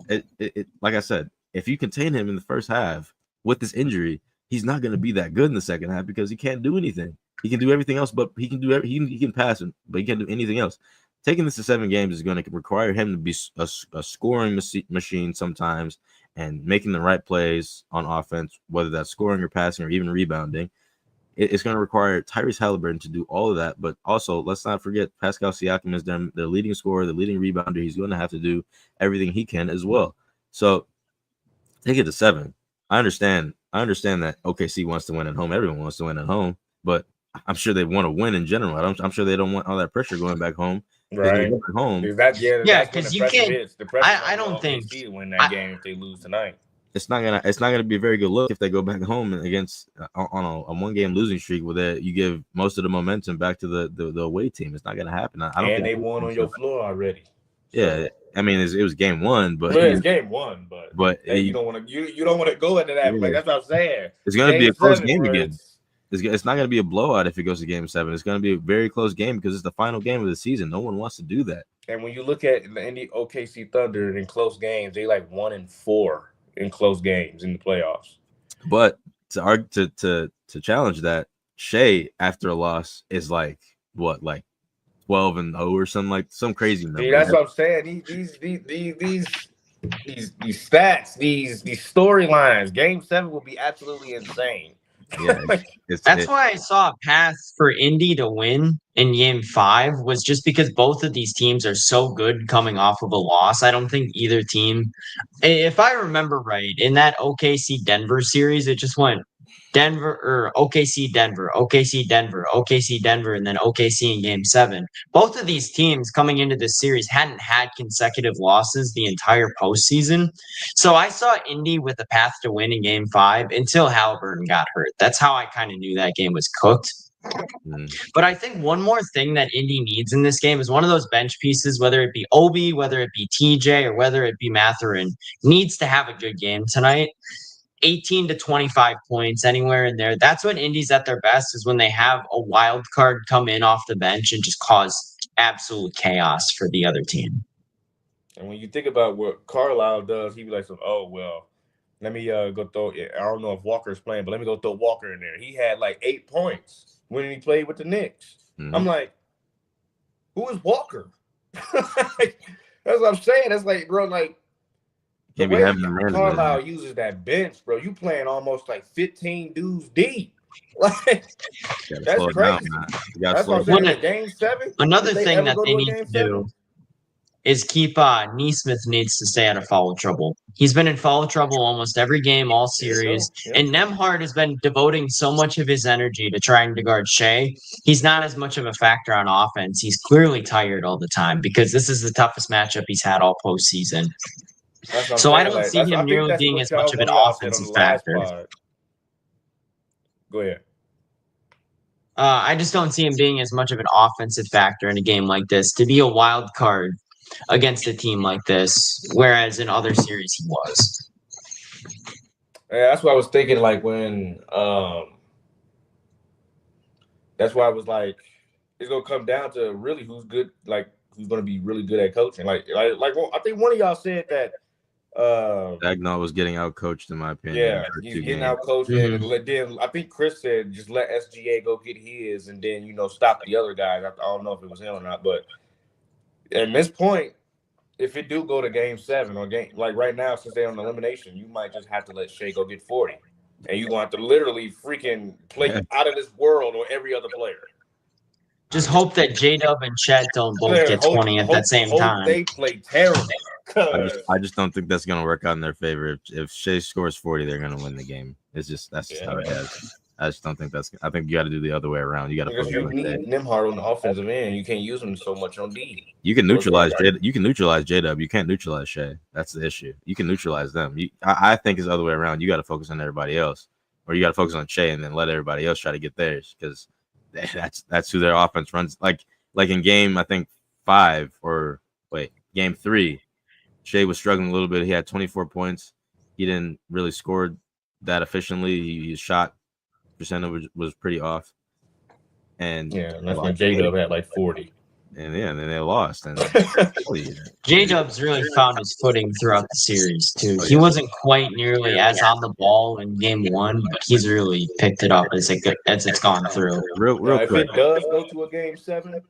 A: it like I said, if you contain him in the first half with this injury, he's not going to be that good in the second half because he can't do anything. He can do everything else, but he can pass him, but he can't do anything else. Taking this to 7 games is going to require him to be a scoring machine sometimes and making the right plays on offense, whether that's scoring or passing or even rebounding. it's going to require Tyrese Halliburton to do all of that. But also, let's not forget Pascal Siakam is their leading scorer, the leading rebounder. He's going to have to do everything he can as well. So take it to 7. I understand that OKC wants to win at home. Everyone wants to win at home, but I'm sure they want to win in general. I'm sure they don't want all that pressure going back home.
C: Right.
A: Back home.
B: Because you can't. I don't think
C: to win that game if they lose tonight.
A: It's not gonna be a very good look if they go back home against on a 1-game losing streak where you give most of the momentum back to the away team. It's not gonna happen. I don't.
C: And they won on your floor already.
A: Yeah, I mean it was game 1, but
C: it's game 1, but
A: hey,
C: you don't want to go into that. Like that's what I'm saying.
A: It's gonna be a close game again. It's not gonna be a blowout if it goes to game 7. It's gonna be a very close game because it's the final game of the season. No one wants to do that.
C: And when you look at the OKC Thunder in close games, they like 1-4 in close games in the playoffs.
A: But to challenge that, Shea after a loss is like what, like 12-0 or something, like some crazy number.
C: See, that's what I'm saying. These stats, these storylines. Game 7 will be absolutely insane.
A: Yeah,
B: that's why I saw a path for Indy to win in game 5 was just because both of these teams are so good coming off of a loss. I don't think either team, if I remember right, in that OKC Denver series, it just went Denver or OKC Denver, OKC Denver, OKC Denver, and then OKC in game 7. Both of these teams coming into this series hadn't had consecutive losses the entire postseason. So I saw Indy with a path to win in game 5 until Halliburton got hurt. That's how I kind of knew that game was cooked. But I think one more thing that Indy needs in this game is one of those bench pieces, whether it be Obi, whether it be TJ, or whether it be Mathurin, needs to have a good game tonight. 18 to 25 points, anywhere in there. That's when Indy's at their best, is when they have a wild card come in off the bench and just cause absolute chaos for the other team.
C: And when you think about what Carlisle does, he'd be like, oh, well, let me go throw – I don't know if Walker's playing, but let me go throw Walker in there. He had like 8 points when he played with the Knicks. Mm-hmm. I'm like, who is Walker? That's what I'm saying. That's like, bro, like, the way Carlisle uses that bench, bro, you playing almost like 15 dudes deep. Like, that's crazy. That's what I'm saying. Game 7.
B: Another thing that they need to do is keep Nesmith needs to stay out of foul trouble. He's been in foul trouble almost every game all series. And Nembhard has been devoting so much of his energy to trying to guard Shea. He's not as much of a factor on offense. He's clearly tired all the time because this is the toughest matchup he's had all postseason. So I don't see him nearly being as much of an offensive factor.
C: Go ahead.
B: I just don't see him being as much of an offensive factor in a game like this to be a wild card against a team like this, whereas in other series he was.
C: Yeah, that's what I was thinking. Like when, that's why I was like, it's gonna come down to really who's good, like who's gonna be really good at coaching. Like well, I think one of y'all said that.
A: Dagnall was getting out coached, in my opinion.
C: Yeah, he's getting out coached. Mm-hmm. Then I think Chris said just let SGA go get his, and then stop the other guys. I don't know if it was him or not, but at this point, if it do go to game 7 or game like right now, since they're on elimination, you might just have to let Shea go get 40, and you're gonna have to literally freaking play out of this world or every other player.
B: Just hope that J-Dub and Chet don't both get 20 at that same time.
C: They play terrible.
A: I just don't think that's gonna work out in their favor. If Shea scores 40, they're gonna win the game. That's just how it is. I just don't think I think you got to do the other way around. You got to
C: you need Nembhard on the offensive end. You can't use him so much on D.
A: You can neutralize J-Dub. You can't neutralize Shea. That's the issue. You can neutralize them. I think it's the other way around. You got to focus on everybody else, or you got to focus on Shea and then let everybody else try to get theirs, because that's who their offense runs. Like in game, I think 5 or game 3, Shea was struggling a little bit. He had 24 points. He didn't really score that efficiently. His shot percentage was pretty off. And
C: that's when J-Dub had like 40.
A: And then they lost. And
B: J-Dub's really found his footing throughout the series too. He wasn't quite nearly as on the ball in game 1, but he's really picked it up as it's gone through.
A: Real
C: if
A: quick.
C: It does go to a game 7,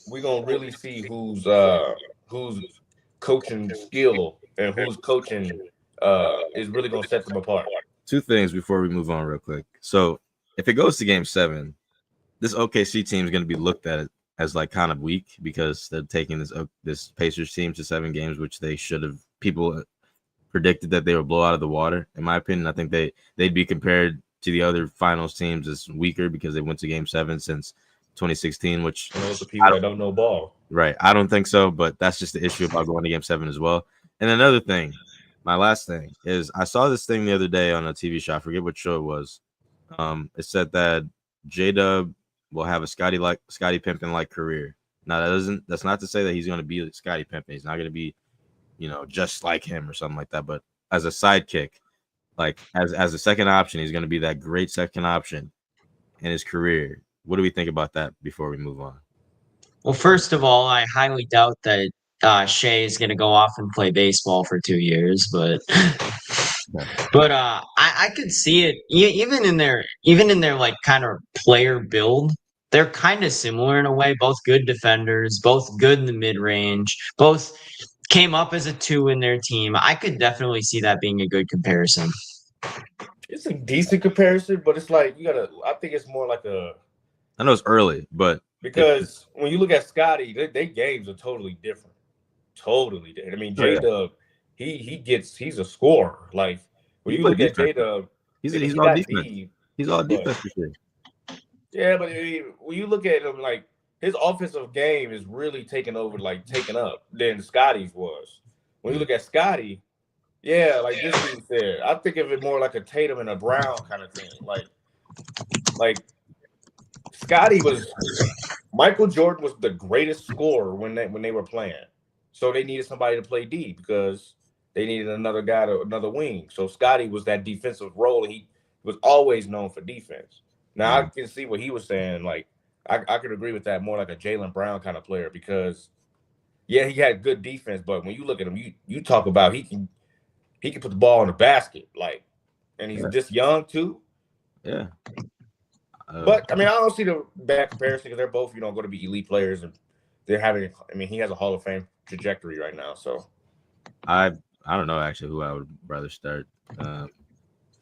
C: we're gonna really see who's coaching skill and who's coaching is really gonna set them apart.
A: Two things before we move on real quick. So if it goes to game 7, this OKC team is going to be looked at as like kind of weak because they're taking this Pacers team to 7 games, which they should have. People predicted that they would blow out of the water. In my opinion, I think they'd be compared to the other finals teams as weaker because they went to game 7 since 2016, which
C: those are people that don't know ball.
A: Right. I don't think so, but that's just the issue about going to game 7 as well. And another thing, my last thing is I saw this thing the other day on a TV show. I forget what show it was. It said that J-Dub will have a Scottie Pippen like career. Now that's not to say that he's going to be Scottie Pippen. He's not going to be, just like him or something like that. But as a sidekick, like as a second option, he's going to be that great second option in his career. What do we think about that before we move on?
B: Well, first of all, I highly doubt that Shea is going to go off and play baseball for 2 years, but I could see it even in their like kind of player build. They're kind of similar in a way. Both good defenders, both good in the mid range, both came up as a 2 in their team. I could definitely see that being a good comparison.
C: It's a decent comparison, but it's like I think it's more like
A: I know it's early, but
C: because when you look at Scottie, their games are totally different. Totally different. I mean, J-Dub, he's a scorer. Like when you look at J-Dub,
A: he's all defense. He's all defense for sure.
C: Yeah, but when you look at him, like his offensive game is really taking up than Scottie's was. When you look at Scottie, yeah, like this dude said, I think of it more like a Tatum and a Brown kind of thing. Like Scottie Michael Jordan was the greatest scorer when they were playing. So they needed somebody to play D because they needed another guy another wing. So Scottie was that defensive role. And he was always known for defense. Now I can see what he was saying. Like I could agree with that, more like a Jaylen Brown kind of player because he had good defense, but when you look at him, you talk about he can put the ball in the basket, like, and he's just young too.
A: Yeah.
C: But I mean, I don't see the bad comparison because they're both, going to be elite players, and they're having. I mean, he has a Hall of Fame trajectory right now. So,
A: I don't know actually who I would rather start.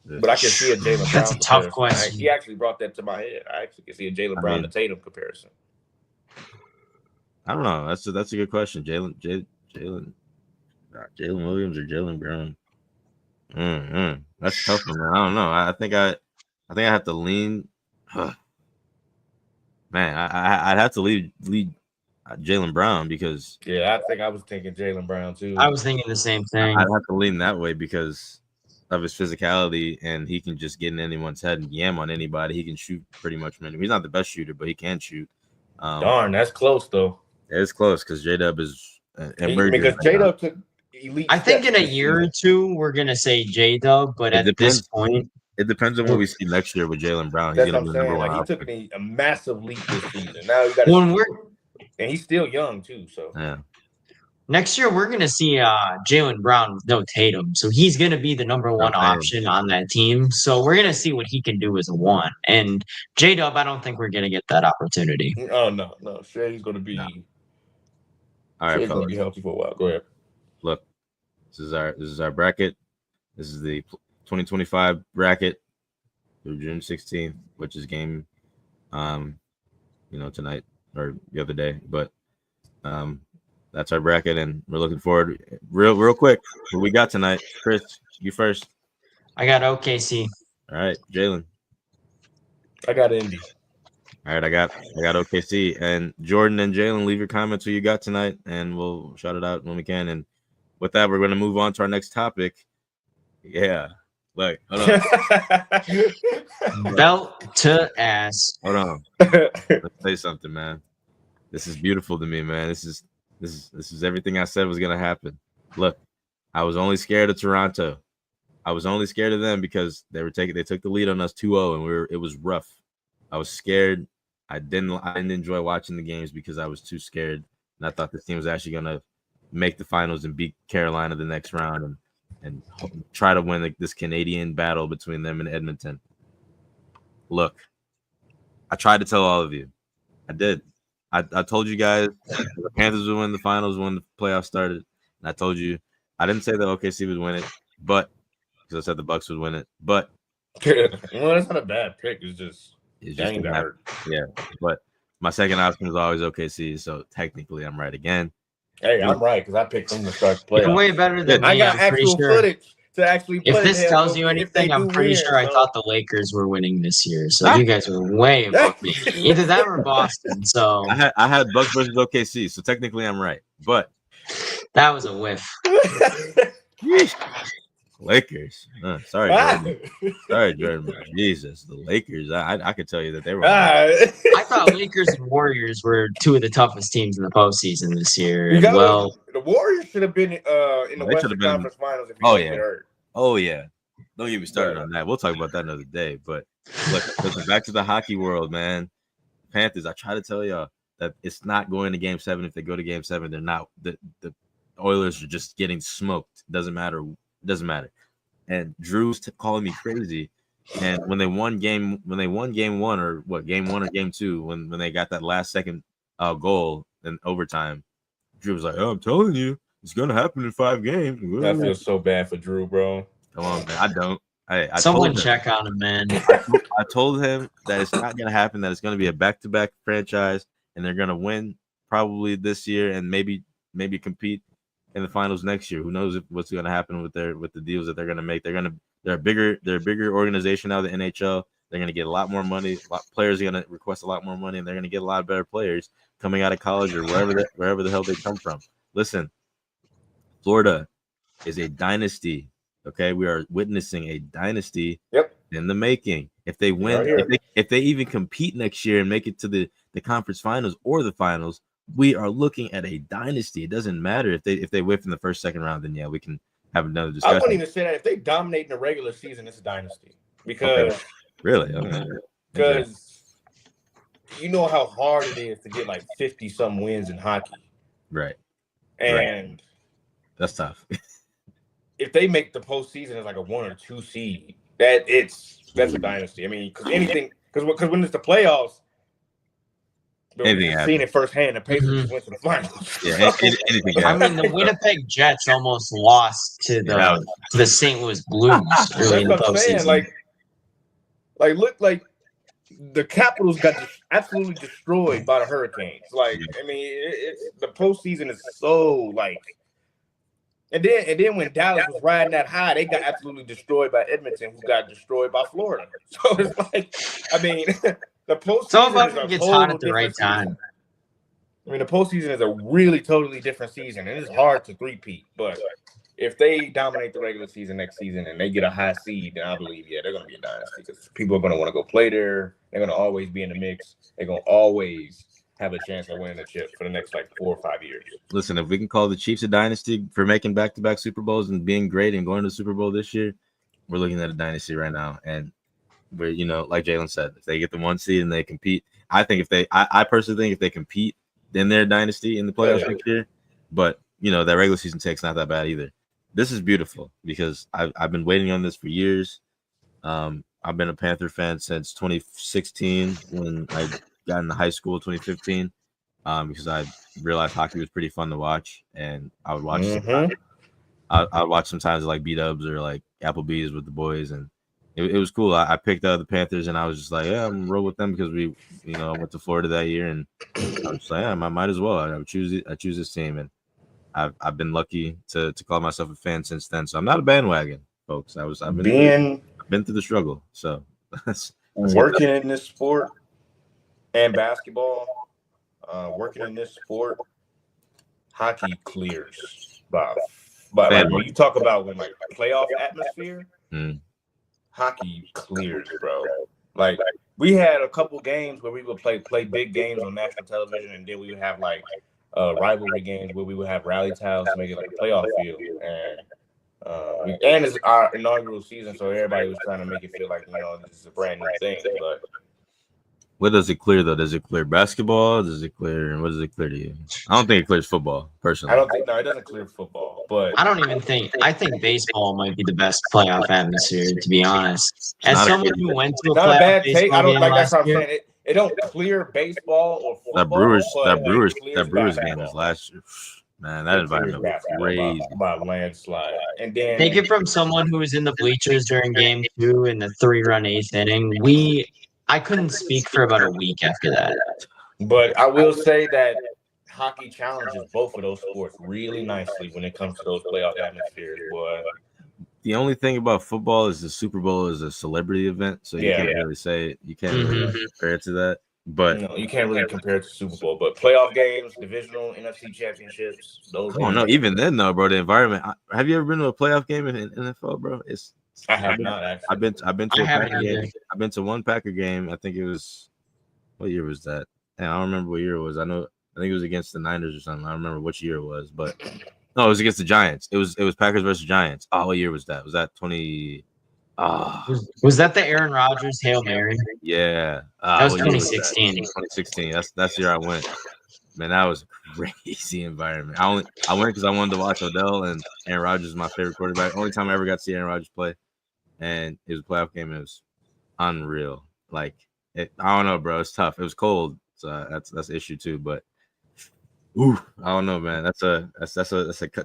C: But I can see a Jaylen Brown.
B: That's a tough question.
C: He actually brought that to my head. I actually can see a Jaylen Brown to Tatum comparison.
A: I don't know. That's a good question. Jalen Williams or Jaylen Brown. That's a tough one, man. I don't know. I think I have to lean. Man, I'd have to lead Jaylen Brown because
C: I think I was thinking Jaylen Brown too.
B: I was thinking the same thing.
A: I'd have to lean that way because of his physicality, and he can just get in anyone's head and yam on anybody. He can shoot pretty much. He's not the best shooter, but he can shoot.
C: Darn, that's close though.
A: It's close because J-Dub is
C: because J-Dub took elite.
B: I think in a year or two we're gonna say J-Dub, but at this point,
A: it depends on what we see next year with Jaylen Brown.
C: That's what I'm saying. Like he took a massive leap this season. Now you got and he's still young too. So
A: yeah.
B: Next year, we're going to see Jaylen Brown with no Tatum. So he's going to be the number 1 option on that team. So we're going to see what he can do as a 1. And J-Dub, I don't think we're going to get that opportunity.
C: Oh, no. Shay's going to be
A: All right,
C: Shay's going to be healthy for a while. Go ahead.
A: Look, this is our bracket. This is the 2025 bracket through June 16th, which is game, tonight or the other day. But that's our bracket, and we're looking forward. Real quick, what we got tonight, Chris? You first.
B: I got OKC.
A: All right, Jalen.
C: I got Indy.
A: All right, I got OKC, and Jordan and Jalen. Leave your comments who you got tonight, and we'll shout it out when we can. And with that, we're going to move on to our next topic. Yeah, hold on.
B: Belt to ass.
A: Hold on. Let's say something, man. This is beautiful to me, man. This is everything I said was gonna happen. Look, I was only scared of Toronto. I was only scared of them because they took the lead on us 2-0, and it was rough. I was scared. I didn't enjoy watching the games because I was too scared, and I thought this team was actually gonna make the finals and beat Carolina the next round and try to win this Canadian battle between them and Edmonton. Look, I tried to tell all of you. I did. I told you guys the Panthers would win the finals when the playoffs started. And I told you I didn't say that OKC would win it, but because I said the Bucks would win it. But
C: Well, that's not a bad pick. It's just
A: Dame got hurt. Yeah, but my second option was always OKC, so technically I'm right again.
C: Hey, I'm right because I picked them to start the playoffs.
B: You're way better than me.
C: I got actual footage to actually.
B: If this tells you anything, I'm pretty sure I thought the Lakers were winning this year. So you guys were way above me. Either that or Boston. So
A: I had Bucks versus OKC, so technically I'm right, but
B: that was a whiff.
A: Lakers. Sorry, Jordan. Sorry, Jordan. Jesus, the Lakers. I could tell you that they were.
B: I thought Lakers and Warriors were two of the toughest teams in the postseason this year. Well,
C: the Warriors should have been in the Western Conference Finals if you get hurt.
A: Oh yeah. Don't get me started on that. We'll talk about that another day. But listen, back to the hockey world, man. Panthers. I try to tell y'all that it's not going to Game 7. If they go to Game 7, they're not. The Oilers are just getting smoked. Doesn't matter. And Drew's calling me crazy. And when they won game 1 or what, Game 1 or Game 2, when they got that last second goal in overtime, Drew was like, "Oh, I'm telling you, it's gonna happen in 5 games."
C: I feel so bad for Drew, bro.
A: Come on, man. I don't. I
B: someone check on him, man.
A: I told him that it's not gonna happen. That it's gonna be a back-to-back franchise, and they're gonna win probably this year, and maybe compete in the finals next year. Who knows what's going to happen with the deals that they're going to make? They're a bigger organization now, the NHL. They're going to get a lot more money. Players are going to request a lot more money, and they're going to get a lot better players coming out of college or wherever the hell they come from. Listen, Florida is a dynasty. Okay, we are witnessing a dynasty in the making. If they win, if they even compete next year and make it to the conference finals or the finals, we are looking at a dynasty. It doesn't matter if they whiff in the first, second round, then yeah, we can have another discussion.
C: I wouldn't even say that. If they dominate in the regular season, it's a dynasty. Because
A: really,
C: because you know how hard it is to get like 50-some wins in hockey.
A: Right.
C: And
A: that's tough.
C: If they make the postseason as like a 1 or 2 seed, that's a dynasty. I mean, because when it's the playoffs, we've seen it firsthand. The Pacers went to the finals.
A: Yeah, anything
B: I mean, the Winnipeg Jets almost lost to the St. Louis Blues early in the postseason.
C: Look, the Capitals got absolutely destroyed by the Hurricanes. I mean, the postseason is so and then when Dallas was riding that high, they got absolutely destroyed by Edmonton, who got destroyed by Florida. So it's I mean. The postseason
B: gets hot at the right time.
C: I mean, the postseason is a really totally different season, and it's hard to three-peat. But if they dominate the regular season next season and they get a high seed, then I believe, they're going to be a dynasty because people are going to want to go play there. They're going to always be in the mix. They're going to always have a chance of winning the chip for the next 4 or 5 years.
A: Listen, if we can call the Chiefs a dynasty for making back-to-back Super Bowls and being great and going to the Super Bowl this year, we're looking at a dynasty right now. And where, like Jalen said, if they get the 1 seed and they compete, I personally think if they compete, then they're a dynasty in the playoffs next year. But that regular season take's not that bad either. This is beautiful because I've been waiting on this for years. I've been a Panther fan since 2016 when I got into high school, 2015, because I realized hockey was pretty fun to watch, and I would watch. I would watch sometimes like B-Dubs or like Applebee's with the boys, and it was cool. I picked the Panthers, and I was just like, yeah, I'm gonna roll with them because I went to Florida that year, and I was just like, yeah, I might as well. I choose this team, and I've been lucky to call myself a fan since then. So I'm not a bandwagon, folks. I've been through the struggle. So that's
C: working in this sport and basketball, working in this sport, hockey clears, Bob. But when you talk about when playoff atmosphere. Hockey clears, bro. We had a couple games where we would play big games on national television, and then we would have rivalry games where we would have rally tiles to make it a playoff field. And it's our inaugural season, so everybody was trying to make it feel like this is a brand new thing. But
A: what does it clear though? Does it clear basketball? What does it clear to you? I don't think it clears football, personally.
C: No, it doesn't clear football. But
B: I think baseball might be the best playoff atmosphere, to be honest. As someone who went to a playoff baseball game
C: that's what I'm saying. It don't clear baseball or football.
A: That Brewers game was last year. Man, that environment was crazy.
C: By landslide. And then
B: Take it from someone who was in the bleachers during game 2 in the 3-run 8th inning. I couldn't speak for about a week after that.
C: But I will say that hockey challenges both of those sports really nicely when it comes to those playoff atmospheres, boy.
A: The only thing about football is the Super Bowl is a celebrity event, so you can't really say it. You can't really compare it to that. But
C: no, you can't really compare it to Super Bowl. But playoff games, divisional, NFC championships, those.
A: Oh no, even then though, bro, the environment. Have you ever been to a playoff game in NFL, bro?
C: I have not actually.
A: I've been to a Packer game. I've been to one Packer game. I think it was, what year was that? And I don't remember what year it was. I think it was against the Niners or something. I don't remember which year it was, but no, it was against the Giants. It was Packers versus Giants. Oh, what year was that? Was that 20?
B: Was that the Aaron Rodgers Hail Mary?
A: Yeah,
B: that was 2016.
A: 2016. That's the year I went. Man, that was a crazy environment. I went because I wanted to watch Odell, and Aaron Rodgers is my favorite quarterback. Only time I ever got to see Aaron Rodgers play, and it was a playoff game. And it was unreal. Like I don't know, bro. It's tough. It was cold, so that's an issue too. But I don't know, man. That's a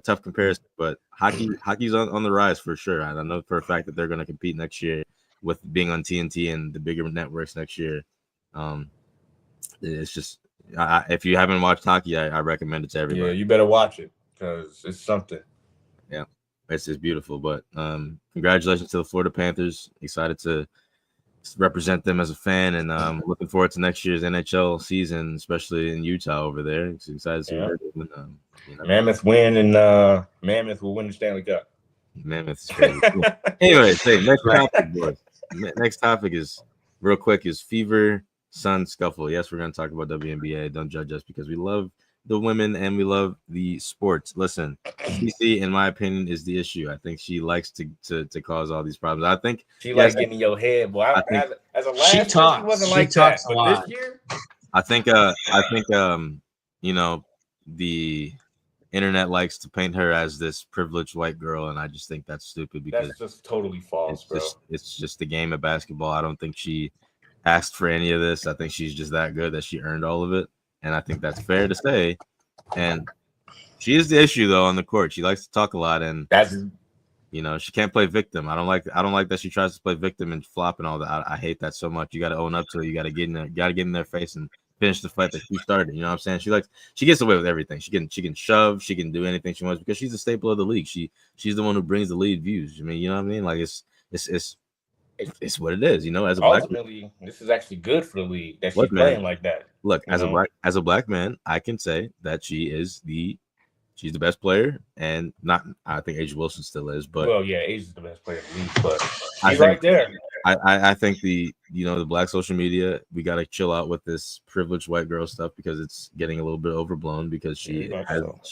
A: tough comparison. But hockey's on the rise for sure. I know for a fact that they're going to compete next year with being on TNT and the bigger networks next year. It's just if you haven't watched hockey, I recommend it to everybody.
C: Yeah, you better watch it because it's something.
A: Yeah, it's just beautiful. But congratulations to the Florida Panthers. Excited to represent them as a fan, and looking forward to next year's NHL season, especially in Utah over there. It's excited to see them.
C: Mammoth win, and Mammoth will win the Stanley Cup.
A: Mammoth is crazy. Cool. Anyway, next topic, boys. Next topic is real quick is Fever Sun Scuffle. Yes, we're going to talk about WNBA. Don't judge us because we love the women and we love the sports. Listen, CC, in my opinion, is the issue. I think she likes to cause all these problems. I think
C: she likes getting in your head. Boy, as a last
B: she talks. She wasn't like that. But this year,
A: I think you know, the internet likes to paint her as this privileged white girl, and I just think that's stupid because
C: that's just totally false, bro.
A: It's just the game of basketball. I don't think she asked for any of this. I think she's just that good that she earned all of it. And I think that's fair to say. And she is the issue though on the court. She likes to talk a lot, and
C: that's
A: she can't play victim. I don't like that she tries to play victim and flop and all that. I hate that so much. You got to own up to it. You got to get in their face and finish the fight that she started. You know what I'm saying? She gets away with everything. She can shove. She can do anything she wants because she's a staple of the league. She's the one who brings the lead views. I mean, you know what I mean? Like it's what it is. As a
C: ultimately, this is actually good for the league that she's playing like that.
A: Look, as a black man, I can say that she's the best player, and I think A'ja Wilson still is, but
C: A'ja's the best player in the league, but she's right there.
A: I think the black social media, we got to chill out with this privileged white girl stuff because it's getting a little bit overblown because she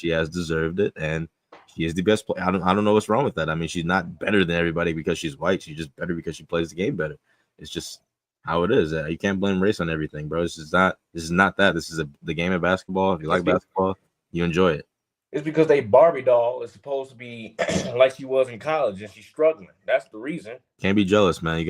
A: has deserved it, and she is the best player. I don't know what's wrong with that. I mean, she's not better than everybody because she's white. She's just better because she plays the game better. It's just how it is. You can't blame race on everything, bro. This is not that. This is the game of basketball. If you like basketball, you enjoy it.
C: It's because they Barbie doll is supposed to be like she was in college and she's struggling. That's the reason.
A: Can't be jealous, man.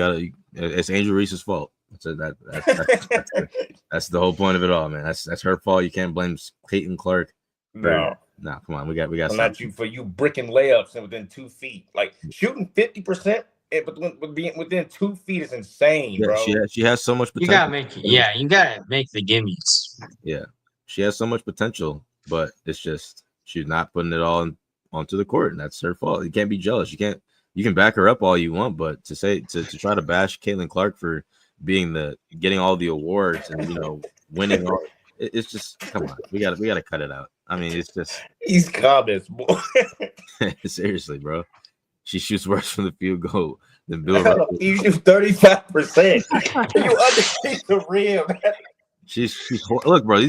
A: It's Angel Reese's fault. So that's the whole point of it all, man. That's her fault. You can't blame Caitlin Clark.
C: No,
A: come on. We got.
C: Not you for you bricking layups and within 2 feet, like shooting 50%. But being within 2 feet is insane, bro.
A: She has so much potential.
B: You gotta make the gimmies.
A: Yeah, she has so much potential, but it's just she's not putting it all onto the court, and that's her fault. You can't be jealous. You can back her up all you want, but to try to bash Caitlin Clark for getting all the awards and winning all, it's just come on. We gotta cut it out. I mean, it's just
C: these comments, boy.
A: Seriously, bro. She shoots worse from the field goal than Bill Russell.
C: You shoot 35%. You underneath the rim.
A: She's look, bro.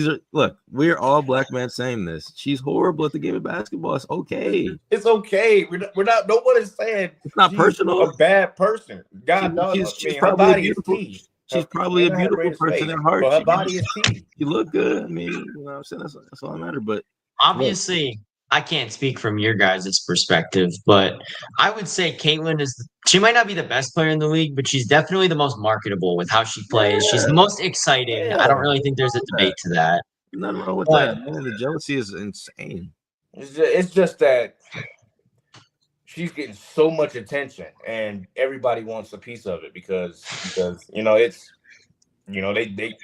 A: We're all black men saying this. She's horrible at the game of basketball. It's okay.
C: It's okay. We're not. No one is saying
A: it's not personal.
C: A bad person. God knows.
A: She's probably a beautiful person at heart.
C: Her body is tea.
A: You look good. I mean, you know what I'm saying? That's all that matters. But
B: obviously, I can't speak from your guys' perspective, but I would say Caitlin she might not be the best player in the league, but she's definitely the most marketable with how she plays. She's the most exciting. I don't really think there's a debate to that.
A: Nothing wrong with that, man. The jealousy is insane.
C: It's just that she's getting so much attention, and everybody wants a piece of it because it's they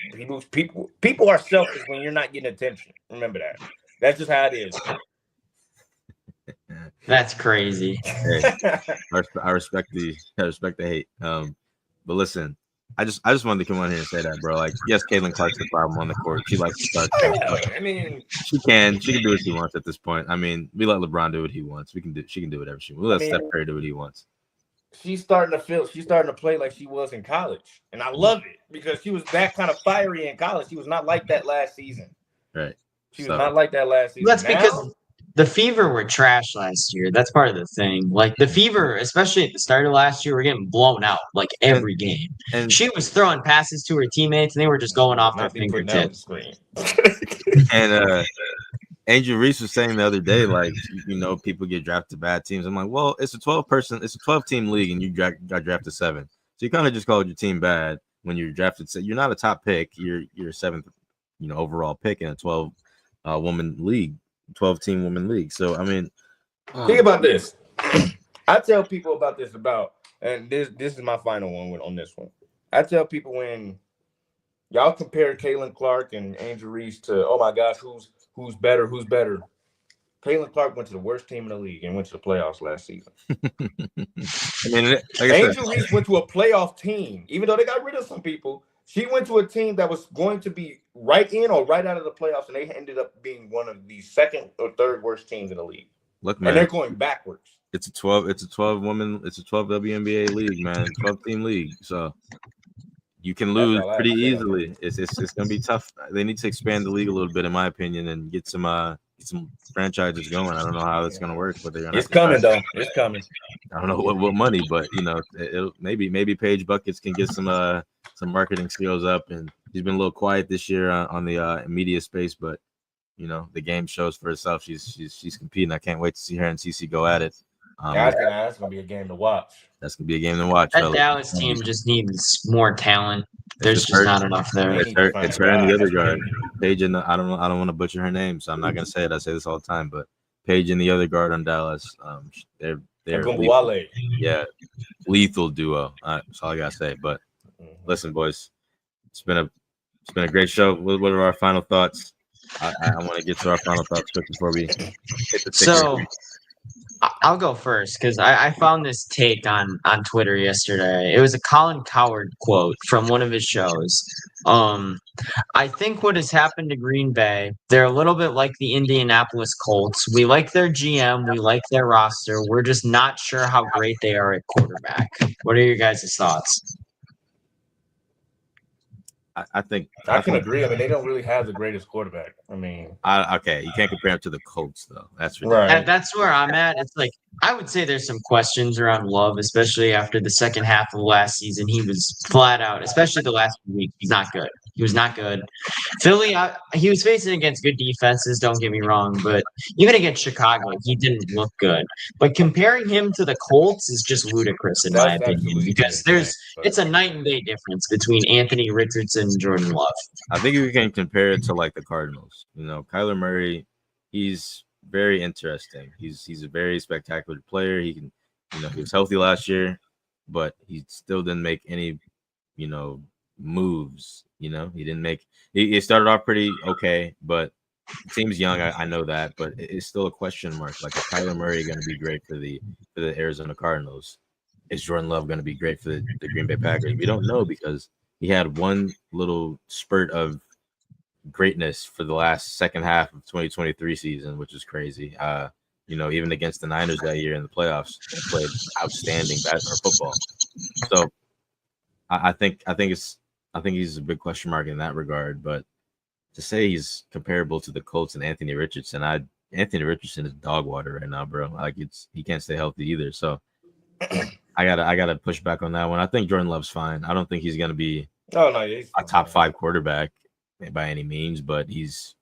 C: people are selfish when you're not getting attention. Remember that. That's just how it is.
B: That's crazy.
A: Hey, I respect the hate. But listen, I just wanted to come on here and say that, bro. Like, yes, Caitlin Clark's the problem on the court. She likes to start.
C: I mean,
A: she can do what she wants at this point. I mean, we let LeBron do what he wants. She can do whatever she wants. We let Steph Curry do what he wants.
C: She's starting to play like she was in college, and I love it because she was that kind of fiery in college. She was not like that last season.
A: Right.
C: She was not like that last season.
B: That's because the Fever were trash last year. That's part of the thing. Like the Fever, especially at the start of last year, were getting blown out like every game. And she was throwing passes to her teammates, and they were just going off their fingertips.
A: And Angel Reese was saying the other day, like, people get drafted to bad teams. I'm like, well, it's a 12-team league, and you got drafted 7. So you kind of just called your team bad when you're drafted. So you're not a top pick. You're a 7th, overall pick in a 12-woman league. 12-team women league. So I mean,
C: think about this. I tell people about this and this is my final one on this one. I tell people when y'all compare Caitlin Clark and Angel Reese to, oh my gosh, who's better? Caitlin Clark went to the worst team in the league and went to the playoffs last season.
A: I mean,
C: Angel Reese went to a playoff team, even though they got rid of some people. She went to a team that was going to be right in or right out of the playoffs, and they ended up being one of the 2nd or 3rd worst teams in the league.
A: Look, man,
C: and they're going backwards.
A: It's a 12 WNBA league, man. 12-team league. So you can lose pretty easily. It's gonna be tough. They need to expand the league a little bit, in my opinion, and get some franchises going. I don't know how that's gonna work, but they're gonna.
C: It's coming though. It's coming.
A: I don't know what money, but maybe Paige Buckets can get some marketing skills up, and she's been a little quiet this year on the media space, but the game shows for itself. She's competing. I can't wait to see her and CC go at it.
C: That's gonna be a game to watch.
A: That's gonna be a game to watch.
B: That Dallas team just needs more talent. There's just not enough there.
A: It's her and the other guard, Paige. And I don't want to butcher her name, so I'm not gonna say it. I say this all the time, but Paige and the other guard on Dallas, they're lethal. Yeah, lethal duo. That's all I gotta say. But listen, boys, it's been a great show. What are our final thoughts? I want to get to our final thoughts quick before we hit the ticker.
B: So I'll go first because I found this take on Twitter yesterday. It was a Colin Cowherd quote from one of his shows. I think what has happened to Green Bay, they're a little bit like the Indianapolis Colts. We like their GM. We like their roster. We're just not sure how great they are at quarterback. What are your guys' thoughts?
A: I think
C: I can agree. I mean, they don't really have the greatest quarterback. I mean,
A: okay, you can't compare him to the Colts though. That's ridiculous.
B: Right. That's where I'm at. It's like I would say there's some questions around Love, especially after the second half of last season. He was flat out, especially the last week. He's not good. He was not good. Philly, he was facing against good defenses. Don't get me wrong, but even against Chicago, he didn't look good. But comparing him to the Colts is just ludicrous in my opinion because it's a night and day difference between Anthony Richardson and Jordan Love. I
A: think you can compare it to like the Cardinals. Kyler Murray, he's very interesting. He's a very spectacular player. He can, he was healthy last year, but he still didn't make any, moves. He didn't make. He started off pretty okay, but the team's young. I know that, but it's still a question mark. Like, is Kyler Murray going to be great for the Arizona Cardinals? Is Jordan Love going to be great for the Green Bay Packers? We don't know because he had one little spurt of greatness for the last second half of 2023 season, which is crazy. Even against the Niners that year in the playoffs, he played outstanding football. So I think he's a big question mark in that regard. But to say he's comparable to the Colts and Anthony Richardson, Anthony Richardson is dog water right now, bro. Like he can't stay healthy either. So I gotta push back on that one. I think Jordan Love's fine. I don't think he's gonna be a top 5 quarterback by any means, but he's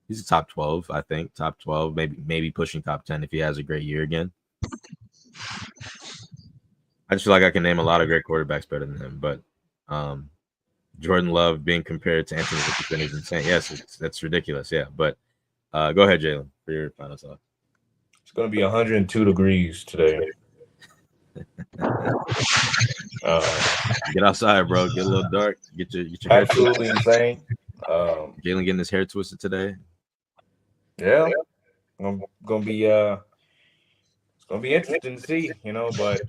A: a top 12, I think. Top 12, maybe pushing top 10 if he has a great year again. I just feel like I can name a lot of great quarterbacks better than him, but Jordan Love being compared to Anthony Richardson is insane. Yes, that's ridiculous. Yeah, but go ahead, Jalen, for your final thought.
C: going to be 102 degrees today.
A: Get outside, bro. Get a little dark. Get your hair
C: Absolutely insane.
A: Jalen getting his hair twisted today.
C: Yeah, gonna be it's gonna be interesting to see, you know, but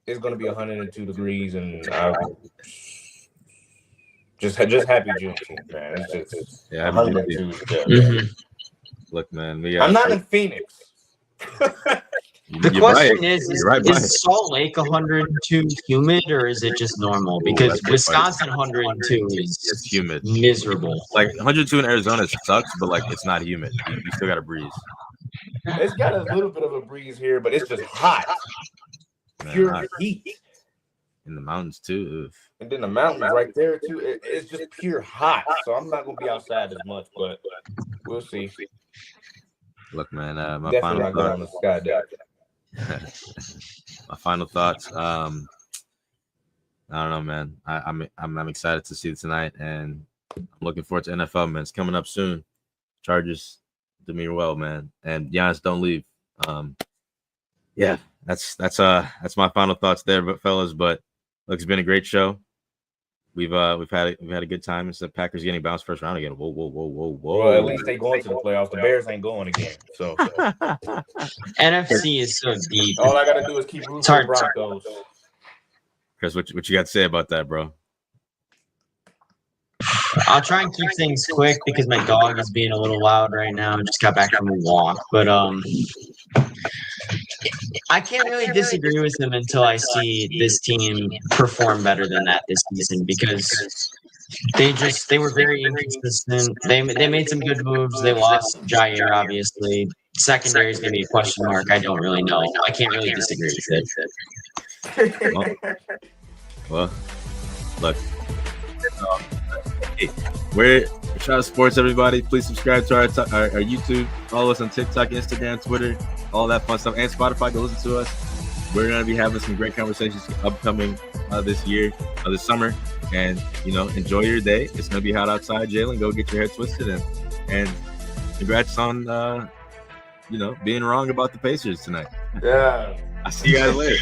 C: it's gonna be 102 degrees, and I'm just happy Juneteenth, man. It's just 102.
A: Look, man,
C: I'm not in Phoenix.
B: The question is Salt Lake 102 humid, or is it just normal? Because Wisconsin 102 is
A: humid,
B: miserable.
A: Like 102 in Arizona sucks, but like it's not humid. You still got a breeze.
C: It's got a little bit of a breeze here, but it's just hot. Pure heat.
A: In the mountains too.
C: And then the mountains right there too. It's just pure hot. So I'm not gonna be outside as much, but we'll see.
A: Look, man, my
C: definitely
A: final
C: on the sky deck.
A: My final thoughts. I don't know, man. I'm excited to see it tonight, and I'm looking forward to NFL, man. It's coming up soon. Chargers do me well, man, and Giannis don't leave. Yeah, that's my final thoughts there, but fellas. But look, it's been a great show. We've had a good time. It's the Packers getting bounced first round again. Whoa.
C: Well, at least they going to the playoffs. The Bears ain't going again. So
B: NFC is so deep.
C: All I gotta do is keep rooting for the Broncos.
A: Chris, what you got to say about that, bro?
B: I'll try and keep things quick because my dog is being a little loud right now. I just got back from a walk, but I can't really disagree with him until I see this team perform better than that this season, because they were very inconsistent. They made some good moves. They lost Jair, obviously. Secondary is going to be a question mark. I don't really know. I can't really disagree with
A: it. Well, look. Hey, we're Shot of Sports, everybody. Please subscribe to our YouTube. Follow us on TikTok, Instagram, Twitter, all that fun stuff, and Spotify. Go listen to us. We're going to be having some great conversations upcoming this summer. And, enjoy your day. It's going to be hot outside, Jalen. Go get your hair twisted. And congrats on, being wrong about the Pacers tonight.
C: Yeah.
A: I'll see you guys later.